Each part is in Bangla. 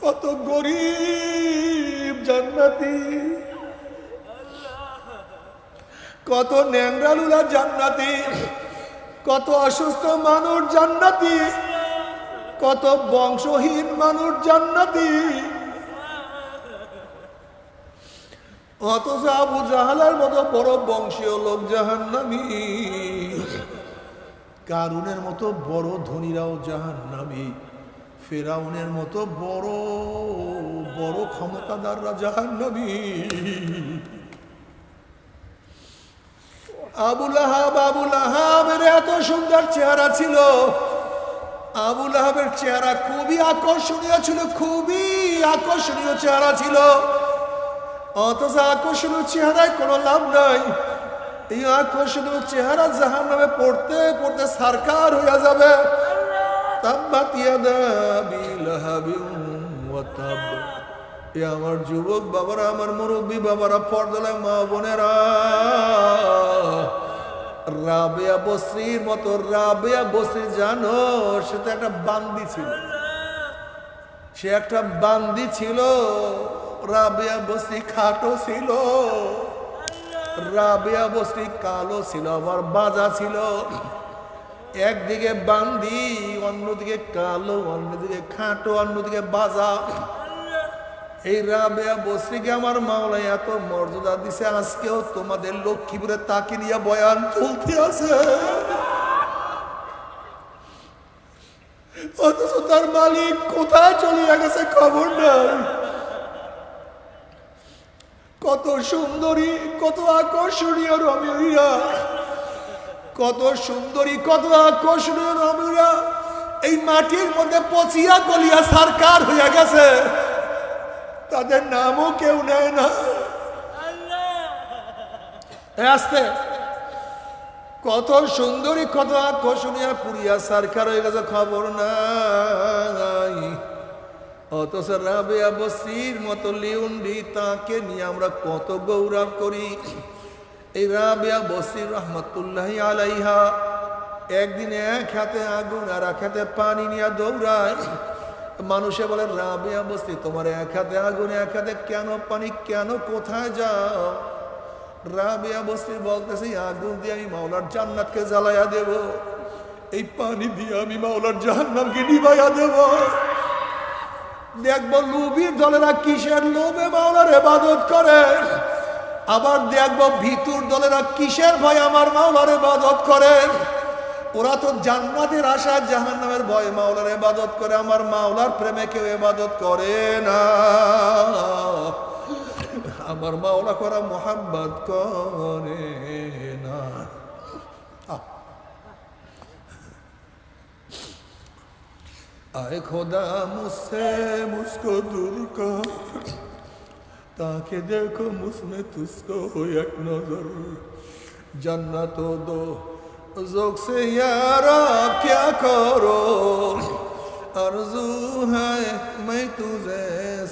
কত গরিব জান্নাতি, কত ন্যাংরালুলা জান্নাতি, কত অসুস্থ মানুষ জান্নাতি, কত বংশহীন মানুষ জান্নাতি। অথচ আবু জাহালের মতো বড় বংশীয় লোক জাহান্নামী, কারুনের মতো বড় ধনীরাও জাহান্নামী, ফেরাউনের মতো বড় বড় ক্ষমতাদাররা জাহান্নামী। আবু লাহাবের এত সুন্দর চেহারা ছিল, আবু লাহাবের চেহারা খুবই আকর্ষণীয় ছিল, খুবই আকর্ষণীয় চেহারা ছিল। অথচ আকর্ষণীয় চেহারায় কোনো লাভ নাই। এই আকর্ষণীয় চেহারা জাহান্নামে পড়তে পড়তে সারকার হয়ে যাবে। তাব্বাত ইয়াদা আবি লাহাবিন ওয়া তাব। এ আমার যুবক বাবারা, আমার মুরব্বী বাবারা, পর্দায় মা বোনেরা, রাবেয়া বসরির মতো, রাবেয়া বসরি জানো, সে তো একটা বান্দি ছিল, সে একটা বান্দি ছিল। রাবেয়া বসরি খাটো ছিল, রাবেয়া বসরি কালো ছিল, আবার বাজা ছিল। একদিকে বান্দি, অন্যদিকে কালো, অন্যদিকে খাটো, অন্যদিকে বাজা। এই রাবেয়া বসরিকে আমার মাওলা এত মর্যাদা দিছে, আজকেও তোমাদের লক্ষ্মীপুরে তাকে নিয়ে বয়ান চলতে আছে। অথচ তার মালিক কোথায় চলে গেছে খবর নাই। কত সুন্দরী, কত আকর্ষণীয় রমণীরা, কত সুন্দরী, কত আকর্ষণীয় রমণীরা এই মাটির মধ্যে পচিয়া গলিয়া সারকার হয়ে গেছে, তাদের নামও কেউ নেয় না। আসতে কত সুন্দরী, কত আকর্ষণীয় পুরিয়া সারকার হয়ে গেছে, খবর নাই। অথচ রাবেয়া বসরির মতো লিউন্ডি, তাকে নিয়ে আমরা কত গৌরব করি। এই রাবেয়া বসরি রহমতুল্লাহি আলাইহা একদিন এক হাতে আগুন আর এক হাতে পানি নিয়ে দৌড়ায়। মানুষে বলে, রাবেয়া বসরি তোমার এক হাতে আগুন, এক হাতে কেন পানি, কেন কোথায় যাও? রাবেয়া বসরি বলতেছে, আগুন দিয়ে আমি মাওলার জান্নাতকে জ্বালাইয়া দেব, এই পানি দিয়ে আমি মাওলার জাহান্নামকে নিভাইয়া দেব। দেখবো লোভীর দলেরা কিসের লোভে মাওলার ইবাদত করে, আবার দেখবো ভিতুর দলেরা কিসের ভয় আমার মাওলার ইবাদত করে। ওরা তো জান্নাতের আশা, জাহান্নামের ভয় মাওলার ইবাদত করে, আমার মাওলার প্রেমে কেউ ইবাদত করে না। আমার মাওলা করা মোহাব্বত করে না। आए खुदा मुझसे मुझको दूर कर, ताकि देखो मुझमें तुझको हो एक नजर। जन्नत दो ज़ौक़ से यारा क्या करो, आरज़ू है मैं तुझे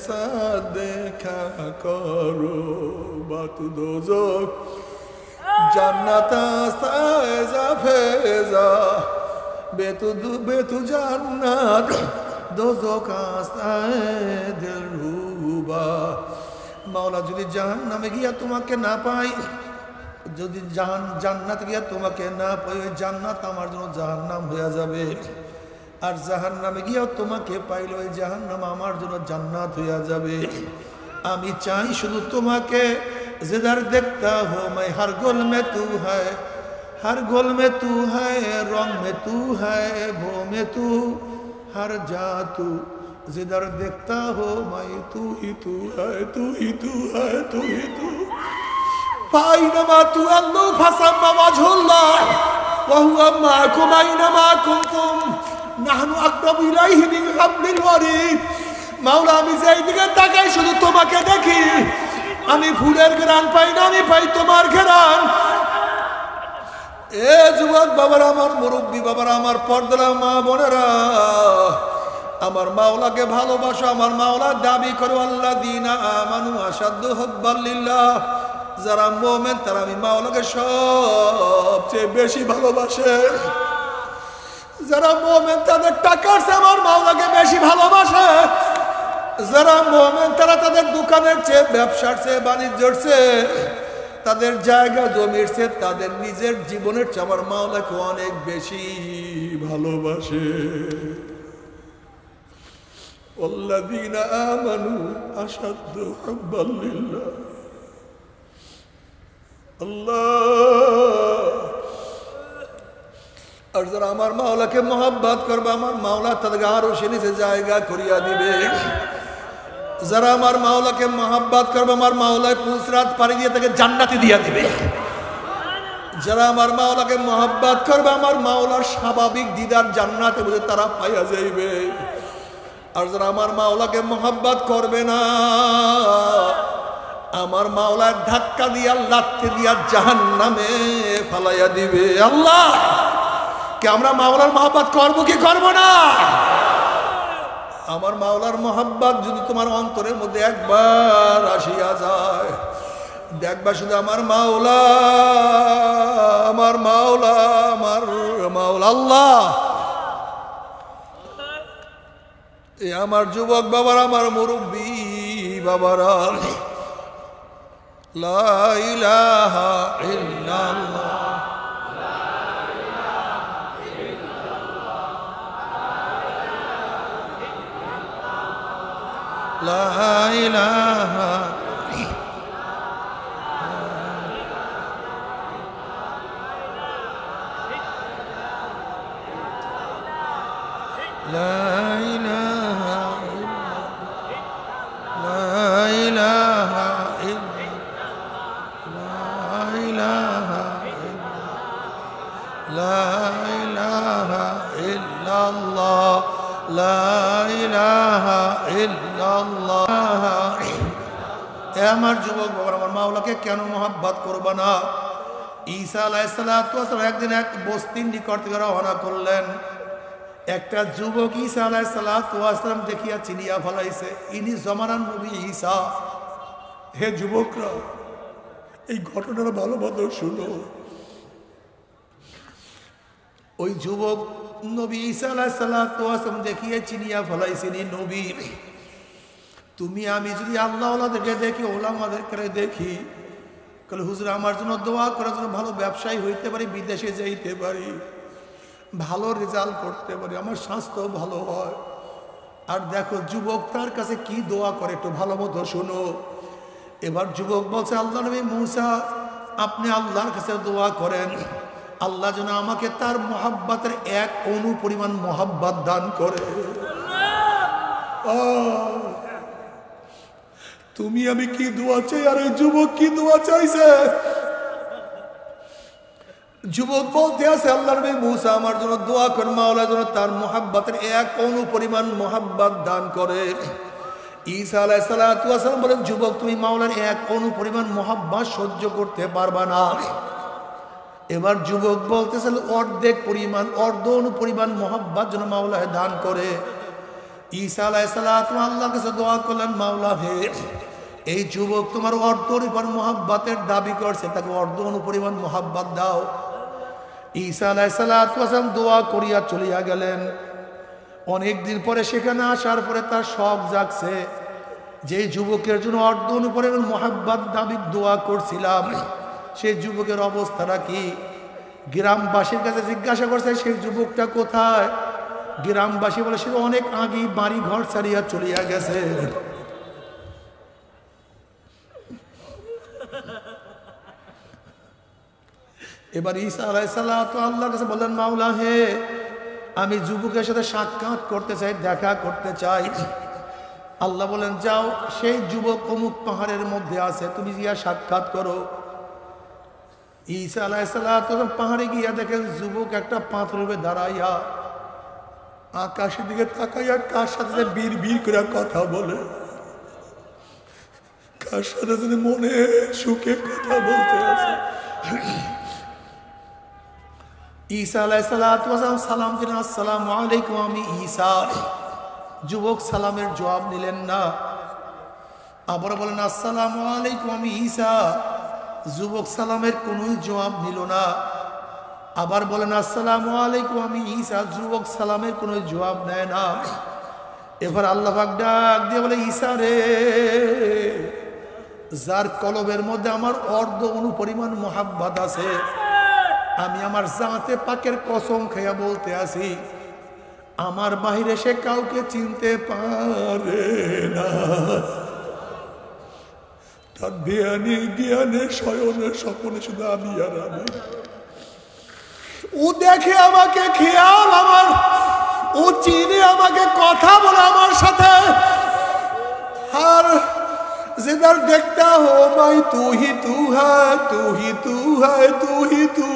साथ देखा करो। बात दो ज़ौक़ जन्नत साज़ा फेज़ा, बेतु জান্নাত দোজখ আস্তায়ে দিলরুবা। মাওলা যদি জাহান্নামে গিয়া তোমাকে না পাই, যদি জান্নাত গিয়া তোমাকে না পাই, ওই জান্নাত আমার জন্য জাহান্নাম হয়ে যাবে। আর জাহান্নামে গিয়া তোমাকে পাইলে ওই জাহান্নাম আমার জন্য জান্নাত হয়ে যাবে। আমি চাই শুধু তোমাকে, जिधर देखता हो मैं हर गोल में तू है, हर गोल में तू है, रंग में तू है, भो में तू, हर जा तू, जिधर देखता हो मैं तू ही तू है, तू ही तू है, तू ही तू। फाइनमा तू अल्लू फसम्मा वजहुल्लाह व हुवा माकुम आइनमा कुंतुम नाहनु अक़रबु इलैहि मिन हब्लिल वरीद। মাওলা আমি যেই দিকে তাকাই শুধু তোমাকে দেখি, আমি ফুলের ঘ্রাণ পাই না, আমি পাই তোমার ঘ্রাণ। এ যুবক বাবারা, আমার মুরব্বী বাবারা, আমার পর্দার মা বোনেরা, আমার মাওলাকে ভালোবাসো। আমার মাওলা দাবি করো আল্লাযীনা আমানু আশাদ্দু হুব্বান লিল্লাহ, যারা মুমিন তারা আমি মাওলাকে সবচেয়ে বেশি ভালোবাসে। যারা মুমিন তাদের টাকার চেয়ে আমার মাওলাকে বেশি ভালোবাসে। যারা মুমিন তারা তাদের দোকানের চেয়ে, ব্যবসার চেয়ে, বাণিজ্যের চেয়ে, তাদের জায়গা জমির চেয়ে, তাদের নিজের জীবনের চেয়ে আমার মাওলাকে অনেক বেশি ভালোবাসে। ওয়াল্লাযীনা আমানু আশাদ্দু হুব্বান লিল্লাহ। আল্লাহ, আর যারা আমার মাওলাকে মহব্বত করবে, আমার মাওলা তাদেরকে আরো সে নিচে জায়গা করিয়া দিবে। যারা আমার মাওলাকে মহব্বত করবে, আমার মাওলায় পুসরাত পাড়ি দিয়ে তাকে জান্নাতি দিয়া দিবে। যারা আমার মাওলাকে মহব্বত করবে, আমার মাওলার স্বাভাবিক দিদার জান্নাতে বুঝে তারা পাইয়া যাইবে। আর যারা আমার মাওলাকে মহব্বত করবে না, আমার মাওলার ধাক্কা দিয়া, লাথি দিয়া জাহান্নামে ফালাইয়া দিবে। আল্লাহ, কে আমরা মাওলার মহব্বত করবো কি করবো না? আমার মাওলার মহব্বত যদি তোমার অন্তরের মধ্যে একবার আসিয়া যায়, দেখবা শুধু আমার মাওলা, আমার মাওলা, আমার মাওলা। আল্লাহ, এ আমার যুবক বাবার, আমার মুরব্বী বাবারা, লা ইলাহা ইল্লাল্লাহ, লা ইলাহা, লা ইলাহা, লা ইলাহা, লা ইলাহা, লা ইলাহা ইল্লাল্লাহ, লা ইলাহা ইল্লাল্লাহ। এ আমার যুবক বাবা, আমার মাওলাকে কেন মহব্বত করবা না? ঈসা আলাইহিস সালাতু ওয়াস সালাম একদিন এক বস্তির নিকট থেকে রওনা করলেন। একটা যুবক ঈসা আলাইহিস সালাতু ওয়াস সালাম দেখিয়া চিনিয়া ফেলাইছে, ইনি জমানার নবী ঈসা। হে যুবকরা, এই ঘটনাটা ভালো মতো শুনো। ওই যুবক নবী ঈসা আলাইহিস সালাতু ওয়াস সালাম দেখিয়ে চিনিয়া ফেলাইছে, ইনি নবী। তুমি আমি যদি আল্লাহওয়ালাদেরকে দেখি, ওলামাদেরকে দেখি, কাল হুজুর আমার জন্য দোয়া করার জন্য, ভালো ব্যবসায়ী হইতে পারি, বিদেশে যাইতে পারি, ভালো রেজাল্ট করতে পারি, আমার স্বাস্থ্য ভালো হয়। আর দেখো যুবক তার কাছে কি দোয়া করে, একটু ভালো মতো শোনো। এবার যুবক বলছে, আল্লাহ নবী মূসা, আপনি আল্লাহর কাছে দোয়া করেন, আল্লাহ যেন আমাকে তার মহাব্বতের এক অণু পরিমাণ মহাব্বত দান করে। তুমি আমি কি দোয়া চাই, আর এই যুবক কি দোয়া চাইছে? যুবক বলতে আছে, আল্লাহ নবী মূসা আমার জন্য দোয়া করেন, মাওলা যেন তার মহাব্বতের এক অণু পরিমাণ মহাব্বত দান করে। ঈসা আলাইহিস সালাতু ওয়াস সালাম বলেন, যুবক তুমি মাওলার এক অণু পরিমাণ মহাব্বত সহ্য করতে পারবা না। এবার যুবক বলতেছে, অর্ধেক পরিমাণ, অর্ধ অণু পরিমাণ মহাব্বত যেন মাওলায় দান করে। ঈসা আলাইহিস সালাতু আল্লাহর কাছে দোয়া করলেন, মাওলা হে, এই যুবক তোমার অর্ধ পরিমাণ মহাব্বতের দাবি করছে, তাকে অর্ধ অণু পরিমাণ মহাব্বত দাও। ঈসা আলাইহিস সালাতু ওয়াস সালাম দোয়া করিয়া চলিয়া গেলেন। অনেকদিন পরে সেখানে আসার পরে তার শখ জাগছে, যে যুবকের জন্য অর্ধ অণু পরিমাণ মহাব্বত দাবি দোয়া করছিলাম, সেই যুবকের অবস্থাটা কি? গ্রামবাসীর কাছে জিজ্ঞাসা করছে, সেই যুবকটা কোথায়? গ্রামবাসী বলে, সে অনেক আগে বাড়ি ঘর ছাড়িয়া চলিয়া গেছে। এবার ঈসা আলাইহিস সালাতু আল্লাহর কাছে বললেন, মাওলা হে, আমি যুবকের সাথে সাক্ষাৎ করতে চাই, দেখা করতে চাই। আল্লাহ বলেন, যাও, সেই যুবক অমুক পাহাড়ের মধ্যে আছে, তুমি গিয়া সাক্ষাৎ করো। ঈসা আলাইহিস সালাতু পাহাড়ে গিয়া দেখেন যুবক একটা পাথরে দাঁড়াইয়া আকাশের দিকে তাকাইয়া কার সাথে বীর বীর করে কথা বলে, কার সাথে মনে সুখে কথা বলতে আছে। ঈসা আলাইহিস সালাতু ওয়াস সালাম সালাম দিলেন, আসসালামু আলাইকুম, আমি ঈসা। যুবক সালামের জবাব নিলেন না। আবার বলেন, আসসালামু আলাইকুম, আমি ঈসা। যুবক সালামের কোনো জবাব নিল না। আবার বলেন, আসসালামু আলাইকুম, আমি ঈসা। যুবক সালামের কোনো জবাব নেয় না। এবার আল্লাহ পাক ডাক দিয়ে বলে ঈসা রে, যার কলবের মধ্যে আমার অর্ধ অনুপরিমাণ মোহাব্বত আছে, আমি আমার জাতে পাকের কসম খেয়া বলতে আছি, আমার বাহিরে সে কাউকে চিনতে পারে না। তার ধ্যানে জ্ঞানে শয়নে স্বপনে শুধু আমি আর আমি। ও দেখে আমাকে, খেয়াল আমার, ও চিনে আমাকে, কথা বলে আমার সাথে। আর जिधर देखता हो मैं तू ही तू है, तू ही तू है, तू ही तू।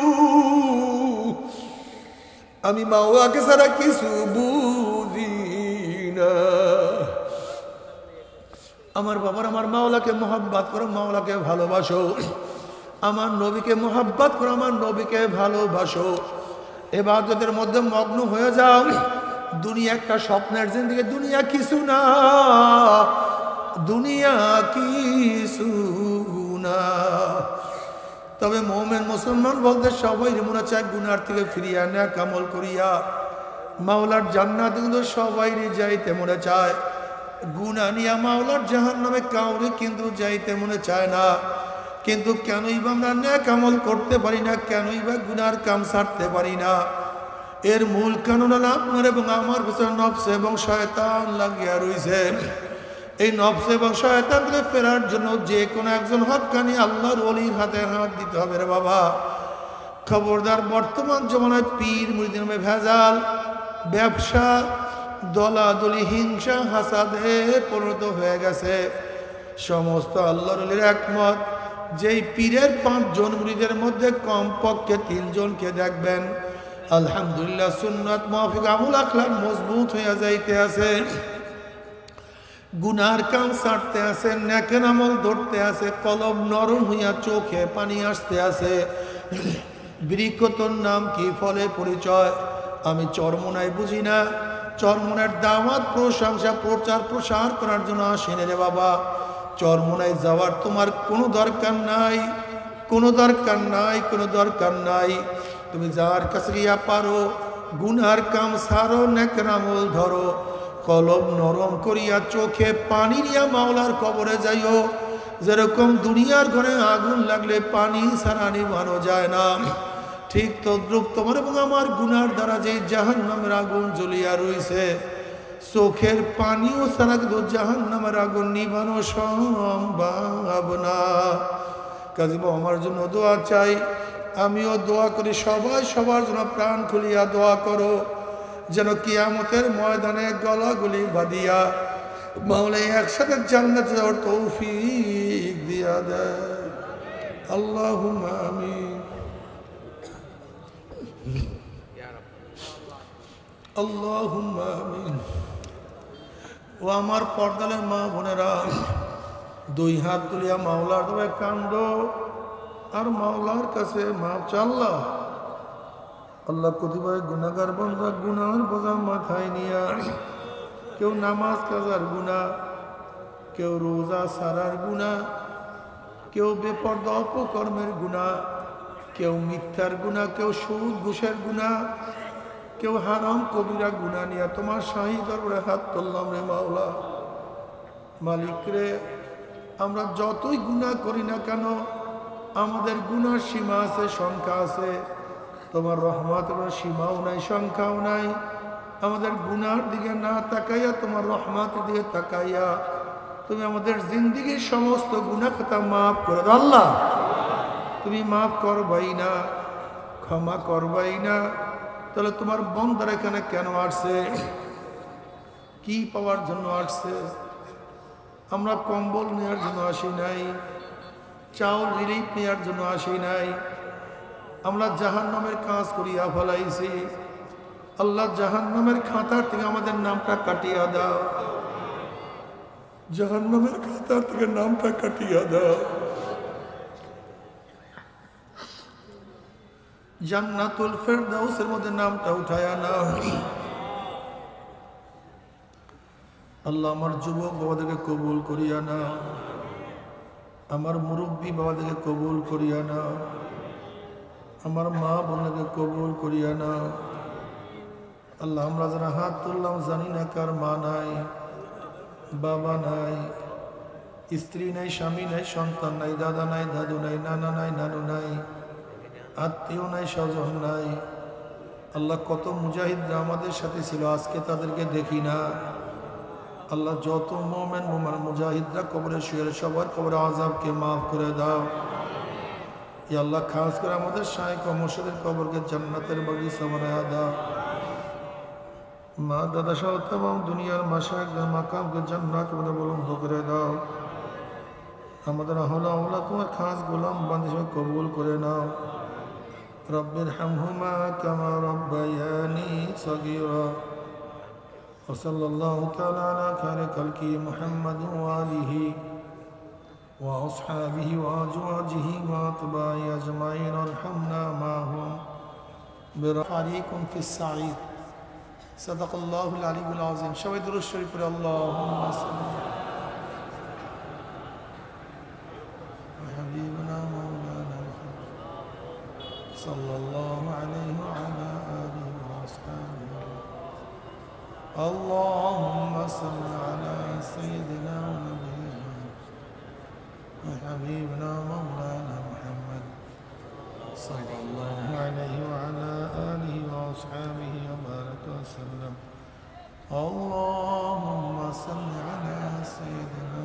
আমি মাওলাকে ছাড়া কিছু বুঝি না। আমার বাবার, আমার মাওলাকে মোহাব্বত করো, মাওলাকে ভালোবাসো। আমার নবীকে মোহাব্বত করো, আমার নবীকে ভালোবাসো। ইবাদতের মধ্যে মগ্ন হয়ে যাও। দুনিয়া একটা স্বপ্নের জিন্দেগি, দুনিয়া কিছু না, দুনিয়া কিছু না। তবে মুমিন মুসলমান বলতে সবাই মনে চায় গুনার থেকে ফিরিয়া নেক আমল করিয়া মাওলার জান্নাত, কিন্তু সবাই যাইতে মনে চায়। গুনাহ নিয়া মাওলার জাহান্নামে কাউরে কিন্তু যাইতে মনে চায় না। কিন্তু কেনই বা আমরা নেক আমল করতে পারি না, কেনই বা গুনার কাম ছাড়তে পারি না? এর মূল কারণ হলো আপনার এবং আমার পিছনে নফস এবং শয়তান লাগিয়া রইছে। এই নফস এবং শয়তান থেকে ফেরার জন্য যে কোনো একজন হক্কানি আল্লাহর ওলির হাতে হাত দিতে হবে রে বাবা। খবরদার, বর্তমান জমানায় পীর মুরিদের নামে ভেজাল, ব্যবসা, দলাদলি, হিংসা, হাসাদে পরিণত হয়ে গেছে। সমস্ত আল্লাহর ওলির একমত, যেই পীরের 5 জন মুরিদের মধ্যে কমপক্ষে 3 জনকে দেখবেন আলহামদুলিল্লাহ সুন্নাত মাফিক আমল আখলাক মজবুত হয়ে যাইতে আছে, গুনার কাম ছাড়তে আছে, নেকের আমল ধরতে আছে, কলব নরম হইয়া চোখে পানি আসতে আছে। বৃক্ষতর নাম কি, ফলে পরিচয়? আমি চরমোনাই বুঝি না। চরমোনার দাওয়াত, প্রশংসা, প্রচার প্রসার করার জন্য আসেনি রে বাবা। চরমোনায় যাওয়ার তোমার কোনো দরকার নাই, কোনো দরকার নাই, কোনো দরকার নাই। তুমি যার কাছে গিয়া পারো গুনার কাম ছাড়ো, নেকের আমল ধরো, কলব নরম করিয়া চোখে পানি নিয়া মাওলার কবরে যাইও। যেরকম দুনিয়ার ঘরে আগুন লাগলে পানি ছাড়া নিভানো যায় না, ঠিক তদ্রুপ তোমার এবং আমার গুনার দ্বারা যে জাহান্নামের আগুন জ্বলিয়া রইছে, চোখের পানিও ছাড়া কিন্তু জাহান্নামের আগুন নিভানো সম্ভব না। কাজী আমার জন্য দোয়া চাই, আমিও দোয়া করি, সবাই সবার জন্য প্রাণ খুলিয়া দোয়া করো, যেন কিয়ামতের ময়দানে গলাগুলি বাঁধিয়া মাওলা একসাথে জান্নাতে যাওয়ার তৌফিক দিয়া দেয়। আল্লাহুম্মা আমিন, আল্লাহুম্মা আমিন। ও আমার পর্দালের মা বোনেরা, 2 হাত তুলিয়া মাওলার দরবারে কান্দো আর মাওলার কাছে মাপ চাল্লা। আল্লাহ কতিপয় গুনাহগার বান্দা গুনাহের বোঝা মাথায় নিয়া, কেউ নামাজ কাজার গুনাহ, কেউ রোজা সারার গুনাহ, কেউ বেপরদা অপকর্মের গুনাহ, কেউ মিথ্যার গুনাহ, কেউ সুদ ঘুষের গুনাহ, কেউ হারাম কবিরা গুনাহ নিয়া তোমার শাহী দরবারে হাত তুললাম রে মাওলা। মালিক রে, আমরা যতই গুনাহ করি না কেন আমাদের গুনার সীমা আছে, সংখ্যা আছে। তোমার রহমতের সীমাও নাই, সংখ্যাও নাই। আমাদের গুনার দিকে না তাকাইয়া তোমার রহমতের দিকে তাকাইয়া তুমি আমাদের জিন্দেগির সমস্ত গুনাহ খাতা মাফ করে দাও। আল্লাহ, তুমি মাফ করবাই না, ক্ষমা করবাই না, তাহলে তোমার বন্দার এখানে কেন আসছে? কি পাওয়ার জন্য আসছে? আমরা কম্বল নেওয়ার জন্য আসি নাই, চাউল রিলিফ নেওয়ার জন্য আসি নাই। আমরা জাহান্নামের কাজ করিয়া ফেলাইছি। আল্লাহ, জাহান্নামের খাতার থেকে আমাদের নামটা কাটিয়া দাও, জাহান্নামের খাতার থেকে নামটা কাটিয়া দাও। জান্নাতুল ফেরদাউসের মধ্যে নামটা উঠায়া নাও। আল্লাহ, আমার যুবক বাবাদেরকে কবুল করিয়া নাও, আমার মুরব্বী বাবাদেরকে কবুল করিয়া নাও, আমার মা বোনকে কবুল করিয়া নাও। আল্লাহ আমরা যারা হাত তুললাম জানি না কার মা নাই, বাবা নাই, স্ত্রী নাই, স্বামী নাই, সন্তান নাই, দাদা নাই, দাদু নাই, নানা নাই, নানু নাই, আত্মীয় নাই, স্বজন নাই। আল্লাহ কত মুজাহিদরা আমাদের সাথে ছিল, আজকে তাদেরকে দেখি না। আল্লাহ যত মোমেন মুজাহিদরা কবরে শুয়ে সবার কবরে আযাবকে মাফ করে দাও। ইয়া আল্লাহ খাস করে আমাদের শায়েখ ও মুর্শিদের কবরকে জান্নাতের বাগিচা বানায়া দাও। মা দাদা সহ तमाम দুনিয়ার মাশায়েখদের মাকামকে জান্নাত বলে বুলন্দ করে দাও। আমাদের আহলা ওয়ালা তোমার খাস গোলাম বান্দা হিসেবে কবুল করে নাও। রব্বির হামহুমা কামা রব্বায়ানি সগীরা। وصلى الله تعالى على خير خلقه محمد وآله وأصحابه وأزواجه وأتباعه أجمعين وارحمنا معهم برفعكم في السعيد. صدق الله العلي العظيم. شهد الشريف اللهم صل حبيبنا مولانا محمد صلى الله عليه وعلى آله وأصحابه. اللهم صل على سيدنا ونبينا وحبيبنا مولانا محمد صلى الله عليه وعلى آله وأصحابه وبارك وسلم. اللهم صل على سيدنا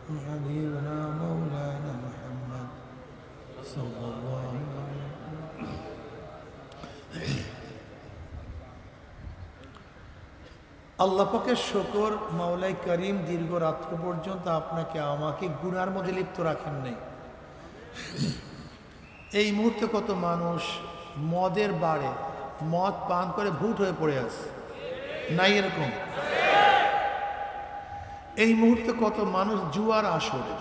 وحبيبنا مولانا محمد صلى الله عليه وسلم. আল্লাহ পাকের শুকর, মাওলাই করিম দীর্ঘ রাত্র পর্যন্ত আপনাকে আমাকে গুনার মধ্যে লিপ্ত রাখেন নাই। এই মুহূর্তে কত মানুষ মদের বারে মদ পান করে ভূত হয়ে পড়ে আছে, নাই এরকম? এই মুহূর্তে কত মানুষ জুয়ার আসরে,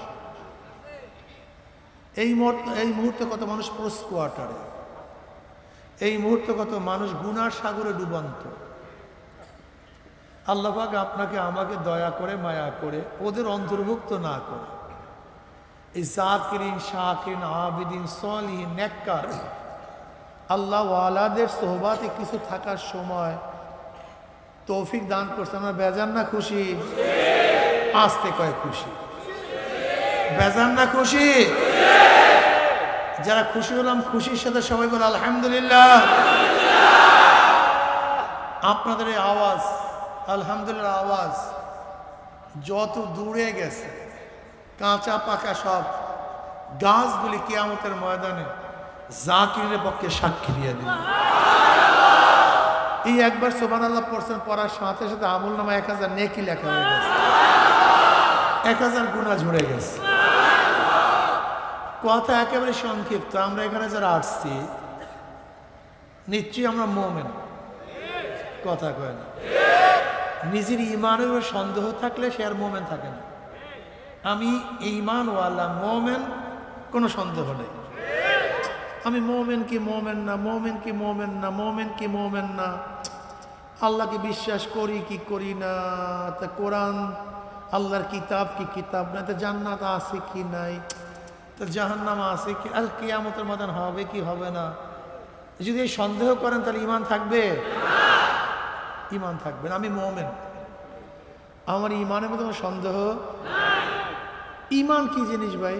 এই মুহূর্তে কত মানুষ পোস্ট কোয়ার্টারে, এই মুহূর্তে কত মানুষ গুনার সাগরে ডুবন্ত। আল্লাহ পাক আপনাকে আমাকে দয়া করে মায়া করে ওদের অন্তর্ভুক্ত না করে এই জাকিরিন, শাকিরিন, আবিদিন, সলিহিন, নেককার আল্লাহ ওয়ালাদের সোহবাতে কিছু থাকার সময় তৌফিক দান করছে। আমরা বেজান না খুশি? আসতে কয় খুশি, বেজান না খুশি? যারা খুশি হলাম খুশির সাথে সবাই বলে আলহামদুলিল্লাহ। আপনাদের এই আওয়াজ, আলহামদুলিল্লাহ আওয়াজ যত দূরে গেছে, কাঁচা পাকা সব গাছগুলি কিয়ামতের ময়দানে জাকিরের পক্ষে সাক্ষী দিয়ে দিল। এই একবার সুবহানাল্লাহ পড়ছেন, পড়ার সাথে সাথে আমল নামা 1000 নেকি লেখা হয়ে গেছে, 1000 গুনাহ ঝরে গেছে। কথা একেবারে সংক্ষিপ্ত। আমরা এখানে যারা আসছি নিশ্চয়ই আমরা মুমিন, কথা কয় না। নিজের ইমানের উপর সন্দেহ থাকলে সে আর মোমেন থাকে না। আমি ঈমানওয়ালা মোমেন, কোনো সন্দেহ নেই। আমি মোমেন কি মোমেন না, মোমেন কি মোমেন না, মোমেন কি মোমেন না, আল্লাহকে বিশ্বাস করি কি করি না, তা কোরআন আল্লাহর কিতাব কি কিতাব না, তা জান্নাত আছে কি নাই, তা জাহান্নাম আছে কি, আর কিয়ামতের ময়দান হবে কি হবে না, যদি এই সন্দেহ করেন তাহলে ঈমান থাকবে? ঈমান থাকবে না। আমি মুমিন, আমার ঈমানের মধ্যে কোনো সন্দেহ। ঈমান কি জিনিস ভাই?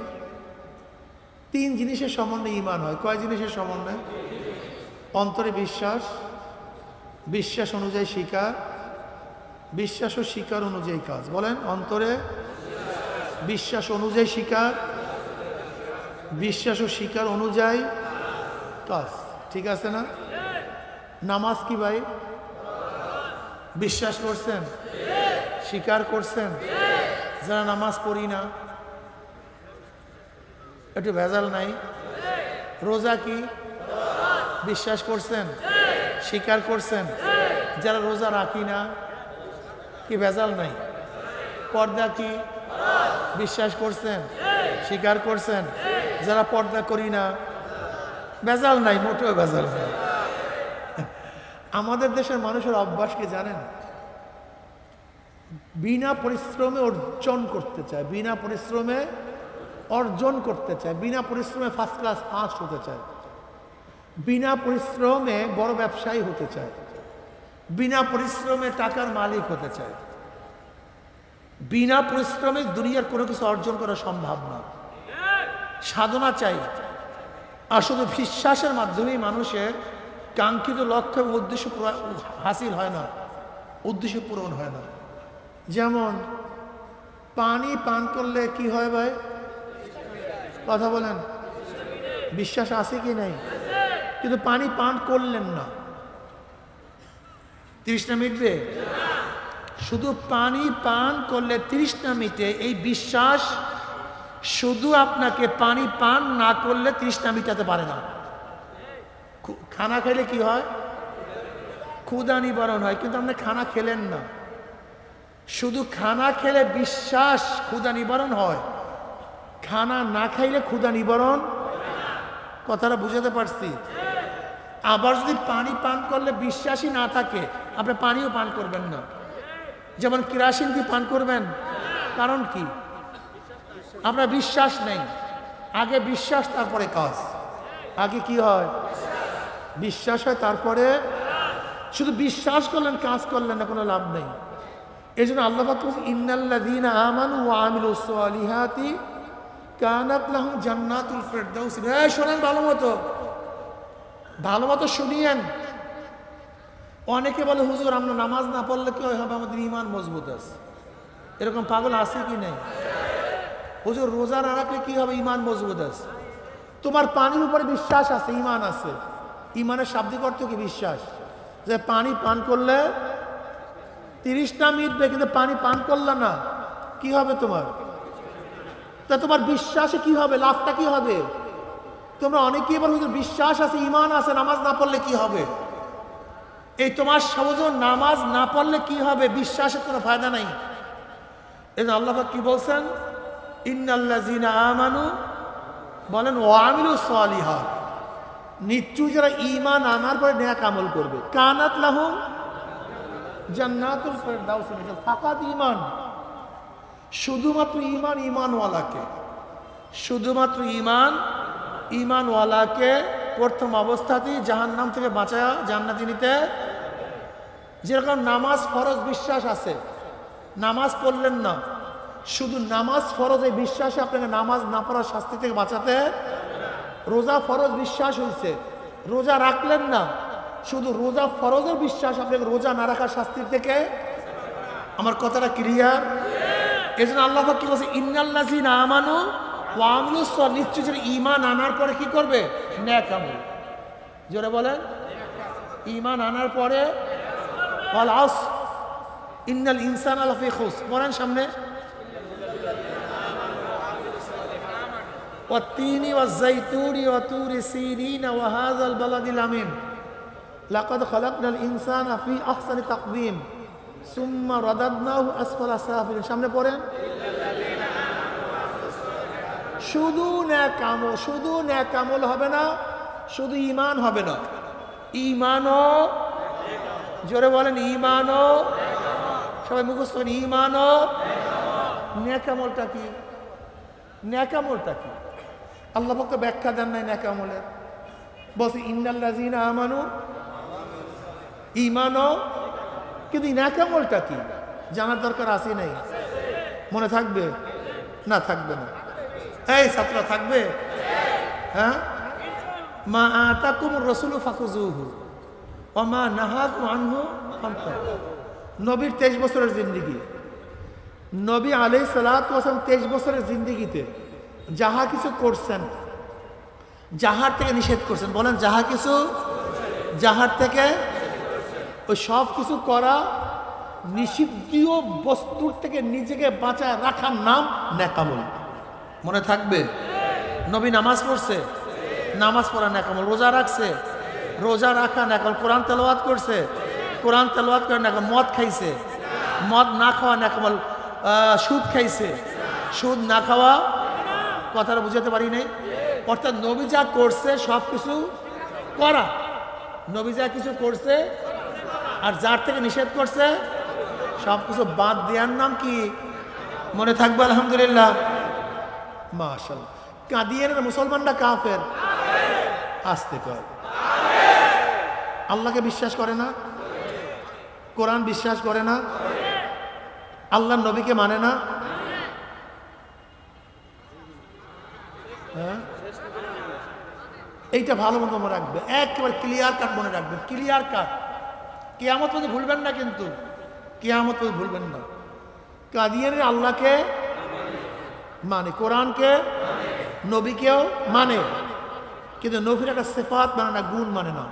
3 জিনিসের সমন্বয়ে ঈমান হয়। কয় জিনিসের সমন্বয়? অন্তরে বিশ্বাস, বিশ্বাস অনুযায়ী স্বীকার, বিশ্বাস ও স্বীকার অনুযায়ী কাজ। বলেন, অন্তরে বিশ্বাস অনুযায়ী স্বীকার, বিশ্বাস ও স্বীকার অনুযায়ী কাজ। ঠিক আছে না? নামাজ কি ভাই? বিশ্বাস করছেন, স্বীকার করছেন? যারা নামাজ পড়ি না, একটু ভেজাল নাই? রোজা কি বিশ্বাস করছেন, স্বীকার করছেন? যারা রোজা রাখি না, কি ভেজাল নাই? পর্দা কি বিশ্বাস করছেন, স্বীকার করছেন? যারা পর্দা করি না, ভেজাল নাই, মোটেও ভেজাল নাই। আমাদের দেশের মানুষের অভ্যাস কি জানেন? বিনা পরিশ্রমে অর্জন করতে চায়, বিনা পরিশ্রমে অর্জন করতে চায়, বিনা পরিশ্রমে ফার্স্ট ক্লাস ফার্স্ট হতে চায়। বিনা পরিশ্রমে বড় ব্যবসায়ী হতে চায়, বিনা পরিশ্রমে টাকার মালিক হতে চায়। বিনা পরিশ্রমে দুনিয়ার কোনো কিছু অর্জন করা সম্ভব না। সাধনা চাই, আর শুধু বিশ্বাসের মাধ্যমেই মানুষের কাঙ্ক্ষিত লক্ষ্য এবং উদ্দেশ্য হাসিল হয় না, উদ্দেশ্য পূরণ হয় না। যেমন পানি পান করলে কি হয় ভাই? কথা বলেন, বিশ্বাস আছে কি নাই? কিন্তু পানি পান করলেন না, তৃষ্ণা মিটবে? শুধু পানি পান করলে তৃষ্ণা মিটে, এই বিশ্বাস শুধু আপনাকে পানি পান না করলে তৃষ্ণা মিটাতে পারে না। খানা খেলে কি হয়? ক্ষুধা নিবারণ হয়, কিন্তু আপনি খানা খেলেন না। শুধু খানা খেলে বিশ্বাস ক্ষুধা নিবারণ হয়, খানা না খাইলে ক্ষুধা নিবারণ। কথাটা বুঝাতে পারছি? আবার যদি পানি পান করলে বিশ্বাসই না থাকে, আপনি পানিও পান করবেন না। যেমন কেরোসিন কি পান করবেন? কারণ কি? আপনার বিশ্বাস নেই। আগে বিশ্বাস, তারপরে কাজ। আগে কি হয়? বিশ্বাস হয়, তারপরে। শুধু বিশ্বাস করলেন, কাজ করলেন না, কোনো লাভ নেই। এই জন্য আল্লাহ পাক বলেন, ইন্নাল্লাযীনা আমানু ওয়া আমিলুস সালিহাতি কানাত লাহুম জান্নাতুল ফিরদাউস। শোনেন ভালো মতো, ভালো মতো শুনিয়েন। অনেকে বলে, হুজুর আমরা নামাজ না পড়লে কি হবে? আমাদের ঈমান মজবুত আছে। এরকম পাগল আছে কি নেই? হুজুর রোজা না রাখলে কি হবে? ঈমান মজবুত আছে। তোমার পানির উপরে বিশ্বাস আছে, ঈমান আছে। ঈমানের শাব্দিক অর্থ কি? বিশ্বাস। যে পানি পান করলে তৃষ্ণা মিটবে, কিন্তু পানি পান করলে না, কি হবে তোমার? তা তোমার বিশ্বাসে কি হবে? লাভটা কি হবে? তোমরা অনেকেই বলো, হুজুর বিশ্বাস আছে, ঈমান আছে, নামাজ না পড়লে কি হবে? এই তোমার সহজ নামাজ না পড়লে কি হবে? বিশ্বাসের কোনো ফায়দা নাই। এই জন্য আল্লাহ পাক কি বলছেন? ইন্নাল্লাযীনা আমানু, বলেন ওয়া আমিলুস সালিহাত, নিশ্চয়ই যারা ঈমান আনার পরে নেক আমল করবে, কানাত লাহুম জান্নাতুল ফিরদাউস। ফাকাত ঈমান, শুধুমাত্র ঈমান, ঈমানওয়ালাকে, শুধুমাত্র ঈমান, ঈমানওয়ালাকে প্রথম অবস্থাতেই জাহান্নাম থেকে বাঁচায়া জান্নাতে নিতে। যেরকম নামাজ ফরজ বিশ্বাস আছে, নামাজ পড়লেন না, শুধু নামাজ ফরজ এই বিশ্বাসে আপনাকে নামাজ না পড়ার শাস্তি থেকে বাঁচাতে। রোজা ফরজ বিশ্বাস হয়েছে, রোজা রাখলেন না, শুধু রোজা ফরজের বিশ্বাস আপনাকে রোজা না রাখার শাস্তি থেকে। আমার কথাটা ক্লিয়ার? এই জন্য আল্লাহ পাক কি বলছে? ইন্নাল্লাযীনা আমানু ওয়া আমিলুস সালিহাত, নিশ্চয় যারা ঈমান আনার পরে কি করবে? নেক আমল। জোরে বলেন, ঈমান আনার পরে। ওয়াল আসর ইন্নাল ইনসানা লাফি খুসর। বলেন সামনে, ওয়াত-তিনি ওয়াজ-যাইতুনি ওয়া তুরি সিনিন ওয়া হাযাল বালাদিল আমিন লাকাদ খালাকনাল ইনসানা ফি আহসানি তাকওয়িম সুম্মা রাদাদনাহু আসফালা সাফিলিন। সামনে পড়েন, শুধু নেক আমল, শুধু নেক আমল হবে না, শুধু ঈমান হবে না, ঈমানও, জোরে বলেন ঈমানও, সবাই মুখস্থ করেন, ঈমানও। নেক আমলটা কি? নেক আমলটা কি? আল্লাহ পাক তো ব্যাখ্যা দেন নাই নেক আমলের। বলছে ইন্নাল্লাযীনা আমানু, ঈমানও, কিন্তু নেক আমলটা কি জানার দরকার আছে নাই? মনে থাকবে না? থাকবে না? এই ছাত্র থাকবে? হ্যাঁ, মা আতাকুমুর রাসূলু ফাখুযুহু ওয়া মা নাহাকুম আনহু ফান্তাহু। নবীর 23 বছরের জিন্দেগি, নবী আলাইহিস সালাতু ওয়াস সালাম 23 বছরের জিন্দেগিতে যাহা কিছু করছেন, যাহার থেকে নিষেধ করছেন, বলেন যাহা কিছু, যাহার থেকে, ওই সব কিছু করা, নিষিদ্ধ বস্তুর থেকে নিজেকে বাঁচায় রাখার নাম নেক আমল। মনে থাকবে? নবী নামাজ পড়ছে, নামাজ পড়া নেক আমল। রোজা রাখছে, রোজা রাখা নেক আমল। কোরআন তেলাওয়াত করছে, কোরআন তেলাওয়াত করে নেক আমল। মদ খাইছে, মদ না খাওয়া নেক আমল। সুদ খাইছে, সুদ না খাওয়া। কথাটা বুঝাতে পারি নাই? অর্থাৎ নবী যা করছে সব কিছু করা, নবী যা কিছু করছে, আর যার থেকে নিষেধ করছে সব কিছু বাদ দেওয়ার নাম কি? মনে থাকবে? আলহামদুলিল্লাহ, মাশাআল্লাহ। কাদিয়ানের মুসলমানরা কাফের, আসতে কর। আল্লাহকে বিশ্বাস করে না, কোরআন বিশ্বাস করে না, আল্লাহর নবীকে মানে না, হ্যাঁ এইটা ভালো মতো মনে রাখবে, একেবারে ক্লিয়ার কাট মনে রাখবে, ক্লিয়ার কাট। কিয়ামত পর্যন্ত ভুলবেন না, কিন্তু কিয়ামত পর্যন্ত ভুলবেন না। কাদিয়ানি আল্লাহকে মানে, কোরআনকে, নবীকেও মানে, কিন্তু নবীর একটা সিফাত মানে না, গুণ মানে না।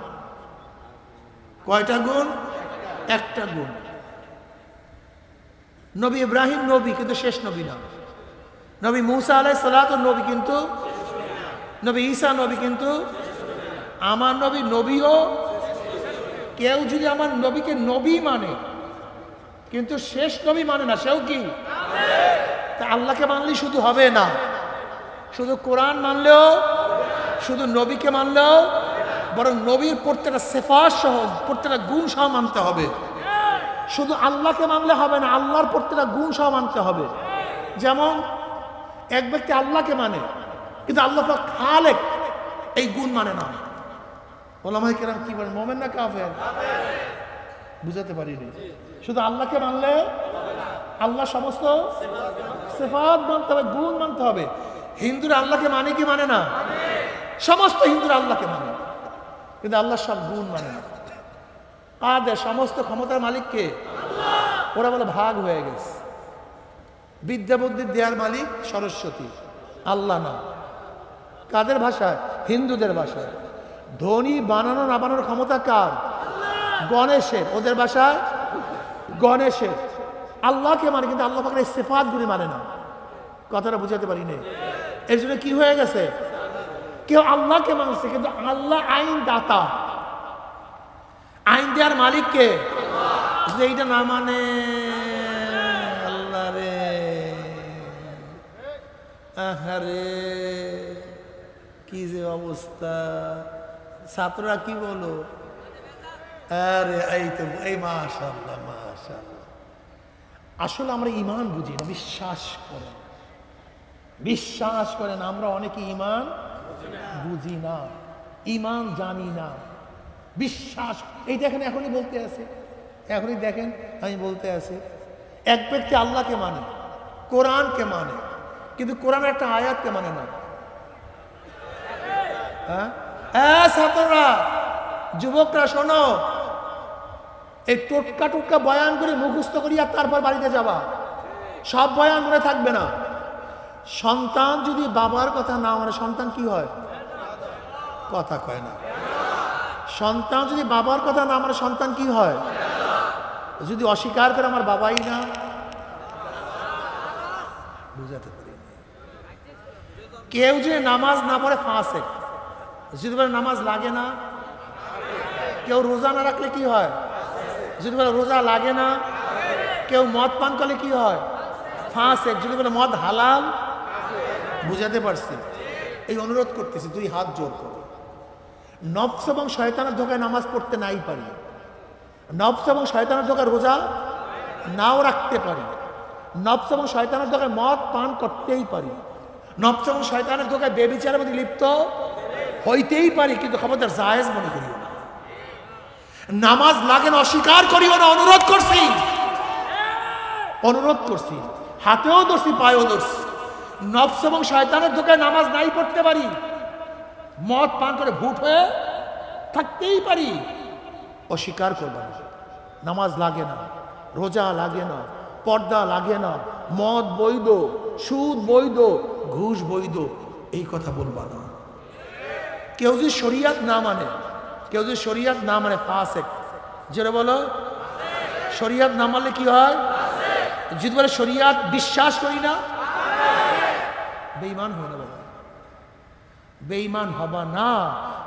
কয়টা গুণ? একটা গুণ। নবী ইব্রাহিম নবী, কিন্তু শেষ নবী না। নবী মুসা আলাইহিস সালাত নবী, কিন্তু নবী ঈসা নবী, কিন্তু আমার নবী নবীও। কেউ যদি আমার নবীকে নবী মানে কিন্তু শেষ নবী মানে না, সেও কি? তা আল্লাহকে মানলেই শুধু হবে না, শুধু কোরআন মানলেও, শুধু নবীকে মানলেও, বরং নবীর প্রত্যেকটা সিফাত সহ, প্রত্যেকটা গুণ সহ মানতে হবে। শুধু আল্লাহকে মানলে হবে না, আল্লাহর প্রত্যেকটা গুণ সহ মানতে হবে। যেমন এক ব্যক্তি আল্লাহকে মানে কিন্তু আল্লাহ পাক খালেক, এই গুণ মানে না। ওলামায়ে কেরাম কি বলেন, মুমিন না কাফের? বুঝাতে পারিনি। শুধু আল্লাহকে মানলে আল্লাহ সমস্ত সিফাত মানতে হবে, গুণ মানতে হবে। হিন্দুরা আল্লাহকে মানে কি মানে না? সমস্ত হিন্দুরা আল্লাহকে মানে, কিন্তু আল্লাহ সব গুণ মানে না। কাদের? সমস্ত ক্ষমতার মালিককে। ওরা বলে ভাগ হয়ে গেছে। বিদ্যা বুদ্ধি দেয়ার মালিক সরস্বতী, আল্লাহ না। কাদের ভাষায়? হিন্দুদের ভাষায়। ধনী বানানো না বানানোর ক্ষমতা কার? গণেশের। ওদের ভাষায় গণেশের। আল্লাহকে মানে, কিন্তু আল্লাহ পাকের এই সিফাতগুলি মানে না। কথাটা বুঝাতে পারি না। এর জন্য কি হয়ে গেছে? কেউ আল্লাহকে মানছে, কিন্তু আল্লাহ আইন দাতা, আইন দেওয়ার মালিককে। এইটা না মানে, আল্লাহ রে, আহারে কি যে অবস্থা। ছাত্ররা কি বলো? আরে এই তো, এই মাশাআল্লাহ মাশাআল্লাহ। আসলে আমরা ঈমান বুঝি না, বিশ্বাস করেন, বিশ্বাস করেন। আমরা অনেকে ঈমান বুঝি না, ঈমান জানি না, বিশ্বাস। এই দেখেন এখনই বলতে আছে, এখনই দেখেন আমি বলতে আছি, এক ব্যক্তি আল্লাহকে মানে, কোরআনকে মানে, কিন্তু কোরআনের একটা আয়াতকে মানে না। হ্যাঁ ছাত্ররা, যুবকরা শোনো, এই টোটকা টোটকা বয়ান করে মুখস্থ করিয়া তারপর বাড়িতে যাবা, সব বয়ান মনে থাকবে না। সন্তান যদি বাবার কথা না মানে, সন্তান কি হয়? কথা কয় না। সন্তান যদি বাবার কথা না মানে, সন্তান কি হয়? যদি অস্বীকার করে আমার বাবাই না, বুঝাতে পারি। কেউ যদি নামাজ না পড়ে ফাসেক, যদি বলে নামাজ লাগে না। কেউ রোজা না রাখলে কি হয়? যদি বলে রোজা লাগে না। কেউ মদ পান করলে কি হয়? ফাসেক। যদি বলে মদ হালাল, বুঝাতে পারছি। এই অনুরোধ করতেছি, দুই হাত জোর করে। নফস এবং শয়তানের ধোকায় নামাজ পড়তে নাই পারি, নফস এবং শয়তানের ধোকায় রোজা নাও রাখতে পারি, নফস এবং শয়তানের ধোকায় মদ পান করতেই পারি, নফস এবং শয়তানের ধোকায় বেবিচারের মধ্যে লিপ্ত হইতেই পারি, কিন্তু খবরদার জায়েজ মনে করিও না। নামাজ লাগে না অস্বীকার করিও না। অনুরোধ করছি, অনুরোধ করছি, হাতেও ধরছি, পায়েও ধরছি। নফস এবং শয়তানের ধোকায় নামাজ নাই পড়তে পারি, মদ পান করে ভূত হয়ে থাকতেই পারি, অস্বীকার করবো না। নামাজ লাগে না, রোজা লাগে না, পর্দা লাগে না, মদ বৈধ, সুদ বৈধ, ঘুষ বৈধ, এই কথা বলবা না। কেউ যদি শরিয়াত না মানে, কেউ যদি শরিয়াত না মানে ফাসেক। যেটা বলো, শরিয়াত না মানলে কি হয়? যদি বলে শরিয়াত বিশ্বাস করি না, বেঈমান হয়ে না। বেঈমান হবা না,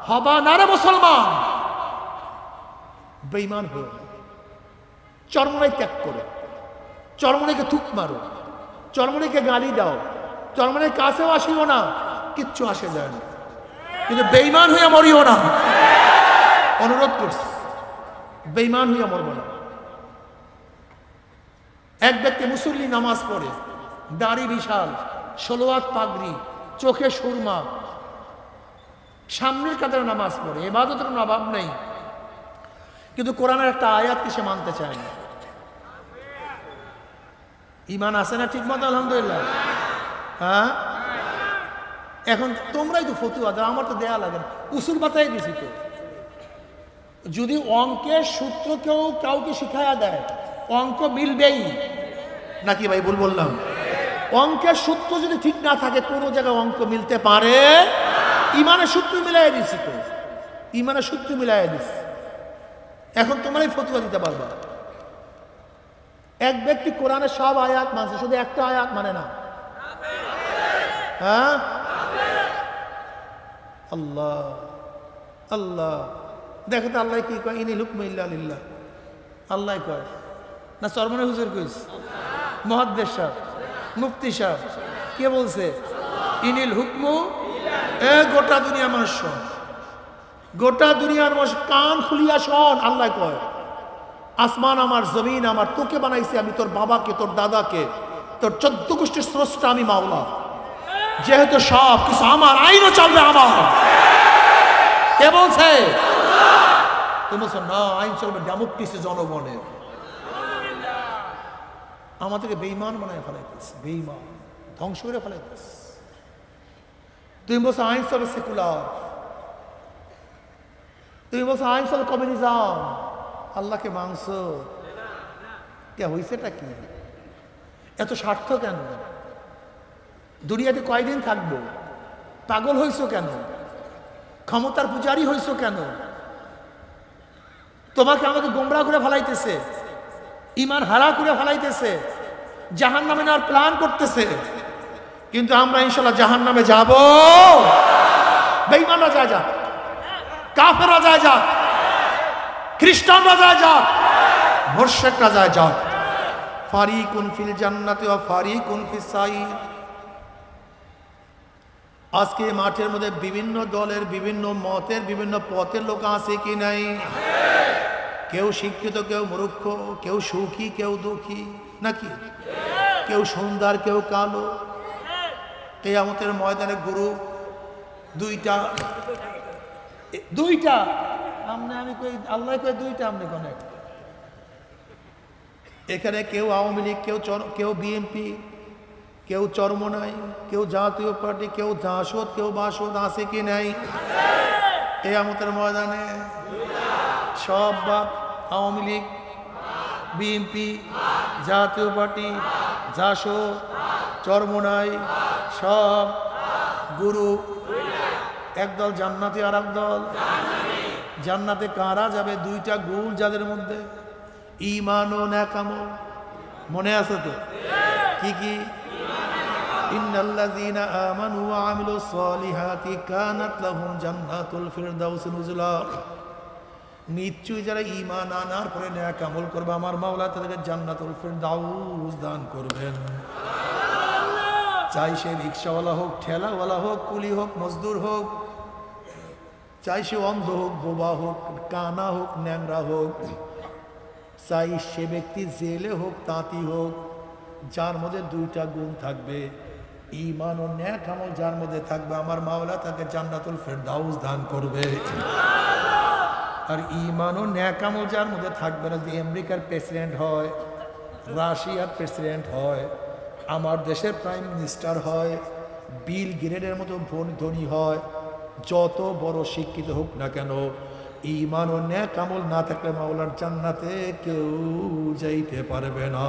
হবা না রে মুসলমান। বেঈমান হয়ে না। চরমনাই ত্যাগ করো, চরমনাইকে থুক মারো, চরমনাইকে গালি দাও, চরমনাই কাছেও আসিও না, কিচ্ছু আসে যায় না, কিন্তু বেঈমান হইয়া মরিও না। অনুরোধ করছি, বেঈমান হইয়া মরব না। এক ব্যক্তি মুসল্লি নামাজ পড়ে, দাড়ি বিশাল, 16 হাত পাগড়ি, চোখে সুরমা, সামনের কাতারে নামাজ পড়ে, ইবাদতের কোনো অভাব নেই, কিন্তু কোরআনের একটা আয়াতকে সে মানতে চায় না। ইমান আছে না ঠিক মতো? আলহামদুলিল্লাহ। হ্যাঁ, এখন তোমরাই তো ফতুয়া দাও, আমার তো দেয়া লাগে না, উসুল বাতাই দিছি তো। যদি অঙ্কের সূত্র কেউ কাউকে শিখায়া দেয়, অঙ্ক মিলবেই নাকি ভাই? ভুল বললাম? অঙ্কের সূত্র যদি ঠিক না থাকে, কোনো জায়গায় অঙ্ক মিলতে পারে? ইমানের সূত্র মিলাই দিছি তো, ইমানের সূত্র মিলাই দিছি। এখন তোমরাই ফতুয়া দিতে পারবা। এক ব্যক্তি কোরআনের সব আয়াত মানছে, শুধু একটা আয়াত মানে না। হ্যাঁ, আল্লাহ আল্লাহ, দেখো তো আল্লাহ কি কয়, ইনিল হুকমু ইল্লা লিল্লাহ। আল্লাহ কয় না চরমনে হুজুর কইস? মুহাদ্দিস সাহেব, মুফতি সাহেব কে বলছে? ইনিল হুকমু। গোটা দুনিয়া মানুষ শোন, গোটা দুনিয়ার মানুষ কান খুলিয়া শোন। আল্লাহ কয় আসমান আমার, জমিন আমার, তোকে বানাইছি আমি, তোর বাবাকে, তোর দাদাকে, তোর 14 গোষ্ঠীর স্রষ্টা আমি মাওলা। যেহেতু সব কিছু আমার, আইনও চলবে আমার। কে বলছে? তুমি বলছো না, আইন চলবে ডেমোক্রেসি, জনগণের। আমাদেরকে বেঈমান বানায় ফেলাইতেছে, বেঈমান ধ্বংস করে ফেলাইতেছে। তুমি বলছো আইন চলবে সেকুলার, তুমি বলছো আইন চলবে কমিউনিজম। আল্লাহকে মানছো? কে হয়েছেটা কি? এত স্বার্থ কেন? দুনিয়াতে কয়দিন থাকবো? পাগল হইছো কেন? ক্ষমতার পূজারি হইছো কেন? তোমাকে আমাকে গোমরা করে ফেলাইতেছে, ইমান হারা করে ফেলাইতেছে, জাহান্নামে নেওয়ার প্ল্যান করতেছে। কিন্তু আমরা ইনশাল্লাহ জাহান্নামে যাব। বেঈমানরা যায় যাক, কাফেররা যায় যাক, খ্রিস্টানরা যায় যাক, মুশরিকরা যায় যাক। ফারিকুন ফিল জান্নাতি ওয়া ফারিকুন ফিস সাইর। আজকে মাঠের মধ্যে বিভিন্ন দলের, বিভিন্ন মতের, বিভিন্ন পথের লোক আছে কি নাই? কেউ শিক্ষিত, কেউ মূর্খ, কেউ সুখী, কেউ দুঃখী, নাকি? কেউ সুন্দর, কেউ কালো। কিয়ামতের ময়দানে গুরু দুইটা, দুইটা আমনে আমি কই, আল্লাহ কই দুইটা, আমনে কোন একটা? এখানে কেউ আওয়ামী লীগ, কেউ বিএনপি, কেউ চরমনাই, কেউ জাতীয় পার্টি, কেউ জাসদ, কেউ বাসদ, আছে কি নাই? কিয়ামতের ময়দানে সব বাপ, আওয়ামী লীগ, বিএনপি, জাতীয় পার্টি, জাসদ, চরমনাই, সব গুরু। একদল জান্নাতি আর একদল জান্নাতে। কারা যাবে? দুইটা গুণ যাদের মধ্যে, ঈমান ও নেক আমল। মনে আছে তো? কি কি? ইন্নাল্লাযীনা আমানু ওয়া আমিলুস সলিহাতি কানাত লাহুম জান্নাতুল ফিরদাউস নুজুলা। নিশ্চয়ই যারা ঈমান আনার পরে নেক আমল করবে, আমার মাওলা তাদেরকে জান্নাতুল ফিরদাউস দান করবেন। চাই সে রিকশাওয়ালা হোক, ঠেলাওয়ালা হোক, কুলি হোক, মজদুর হোক, চাই সে অন্ধ হোক, বোবা হোক, কানা হোক, ন্যাংরা হোক, চাই সে ব্যক্তি জেলে হোক, তাঁতি হোক, যার মধ্যে দুইটা গুণ থাকবে, ঈমান ও নেক আমল যার মধ্যে থাকবে, আমার মাওলা তাকে জান্নাতুল ফিরদাউস দান করবে। আর ঈমান ও নেক আমল যার মধ্যে থাকবে না, যদি আমেরিকার প্রেসিডেন্ট হয়, রাশিয়ার প্রেসিডেন্ট হয়, আমার দেশের প্রাইম মিনিস্টার হয়, বিল গেটসের মতো ধনী হয়, যত বড় শিক্ষিত হোক না কেন, ঈমান ও নেক আমল না থাকলে মাওলার জান্নাতে কেউ যাইতে পারবে না।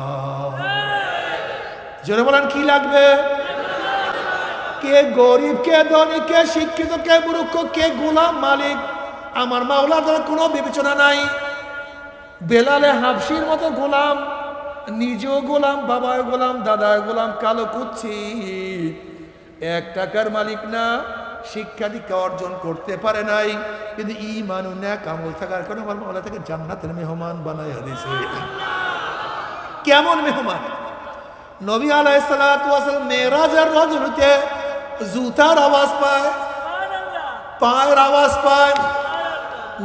জোরে বলেন কি লাগবে? কে গরিব, কে ধনী, কে শিক্ষিত, কে মূর্খ, কে গোলাম, মালিক, আমার মাওলার দ্বারা কোনো বিবেচনা নাই। বেলালে হাবশির মতো গোলাম, নিজেও গোলাম, বাবায় গোলাম, দাদায় গোলাম, কালো কুচ্ছি, 1 টাকার মালিক না, শিক্ষা দীক্ষা অর্জন করতে পারে নাই, কিন্তু ঈমান ও নেক আমল থাকার কারণে আমার মাওলা তাকে জান্নাতের মেহমান বানাইয়া দিয়েছে। কেমন মেহমান? নবী আলাইহিস সালাতু ওয়াস সালাম মেরাজের রজনীতে জুতার আওয়াজ পায়, পায়ের আওয়াজ পায়।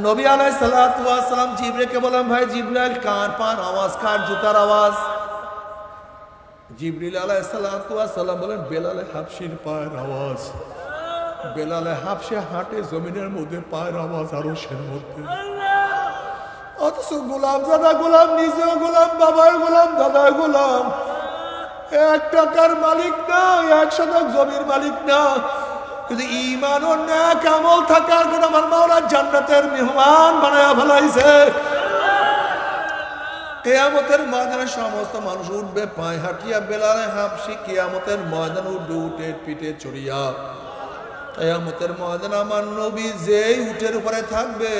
নবী আলাইহিস সালাতু ওয়াস সালাম জিবরিলকে বলেন, ভাই জিবরাইল, কার পায়ের আওয়াজ, কার জুতার আওয়াজ? জিবরিল আলাইহিস সালাতু ওয়াস সালাম বলেন, বেলালে হাবশির পায়ের আওয়াজ। বেলালে হাবশে হাঁটে জমিনের মধ্যে, পায়ের আওয়াজ আরশের মধ্যে। অথচ গোলাম দাদা গোলাম, নিজেও গোলাম, বাবার গোলাম, দাদার গোলাম, 1 টাকার মালিক না, 1 শতক জমির মালিক না, কিন্তু ঈমান ও নেক আমল থাকার কারণে আমার মাওলা জান্নাতের মেহমান বানায়া ফেলাইছে। কিয়ামতের ময়দানে সমস্ত মানুষ উঠবে পায়ে হাঁটিয়া, বেলালে হাফসি কিয়ামতের ময়দানে উঠবে উটের পিঠে চড়িয়া। কিয়ামতের ময়দানে আমার নবী যেই উটের উপরে থাকবে,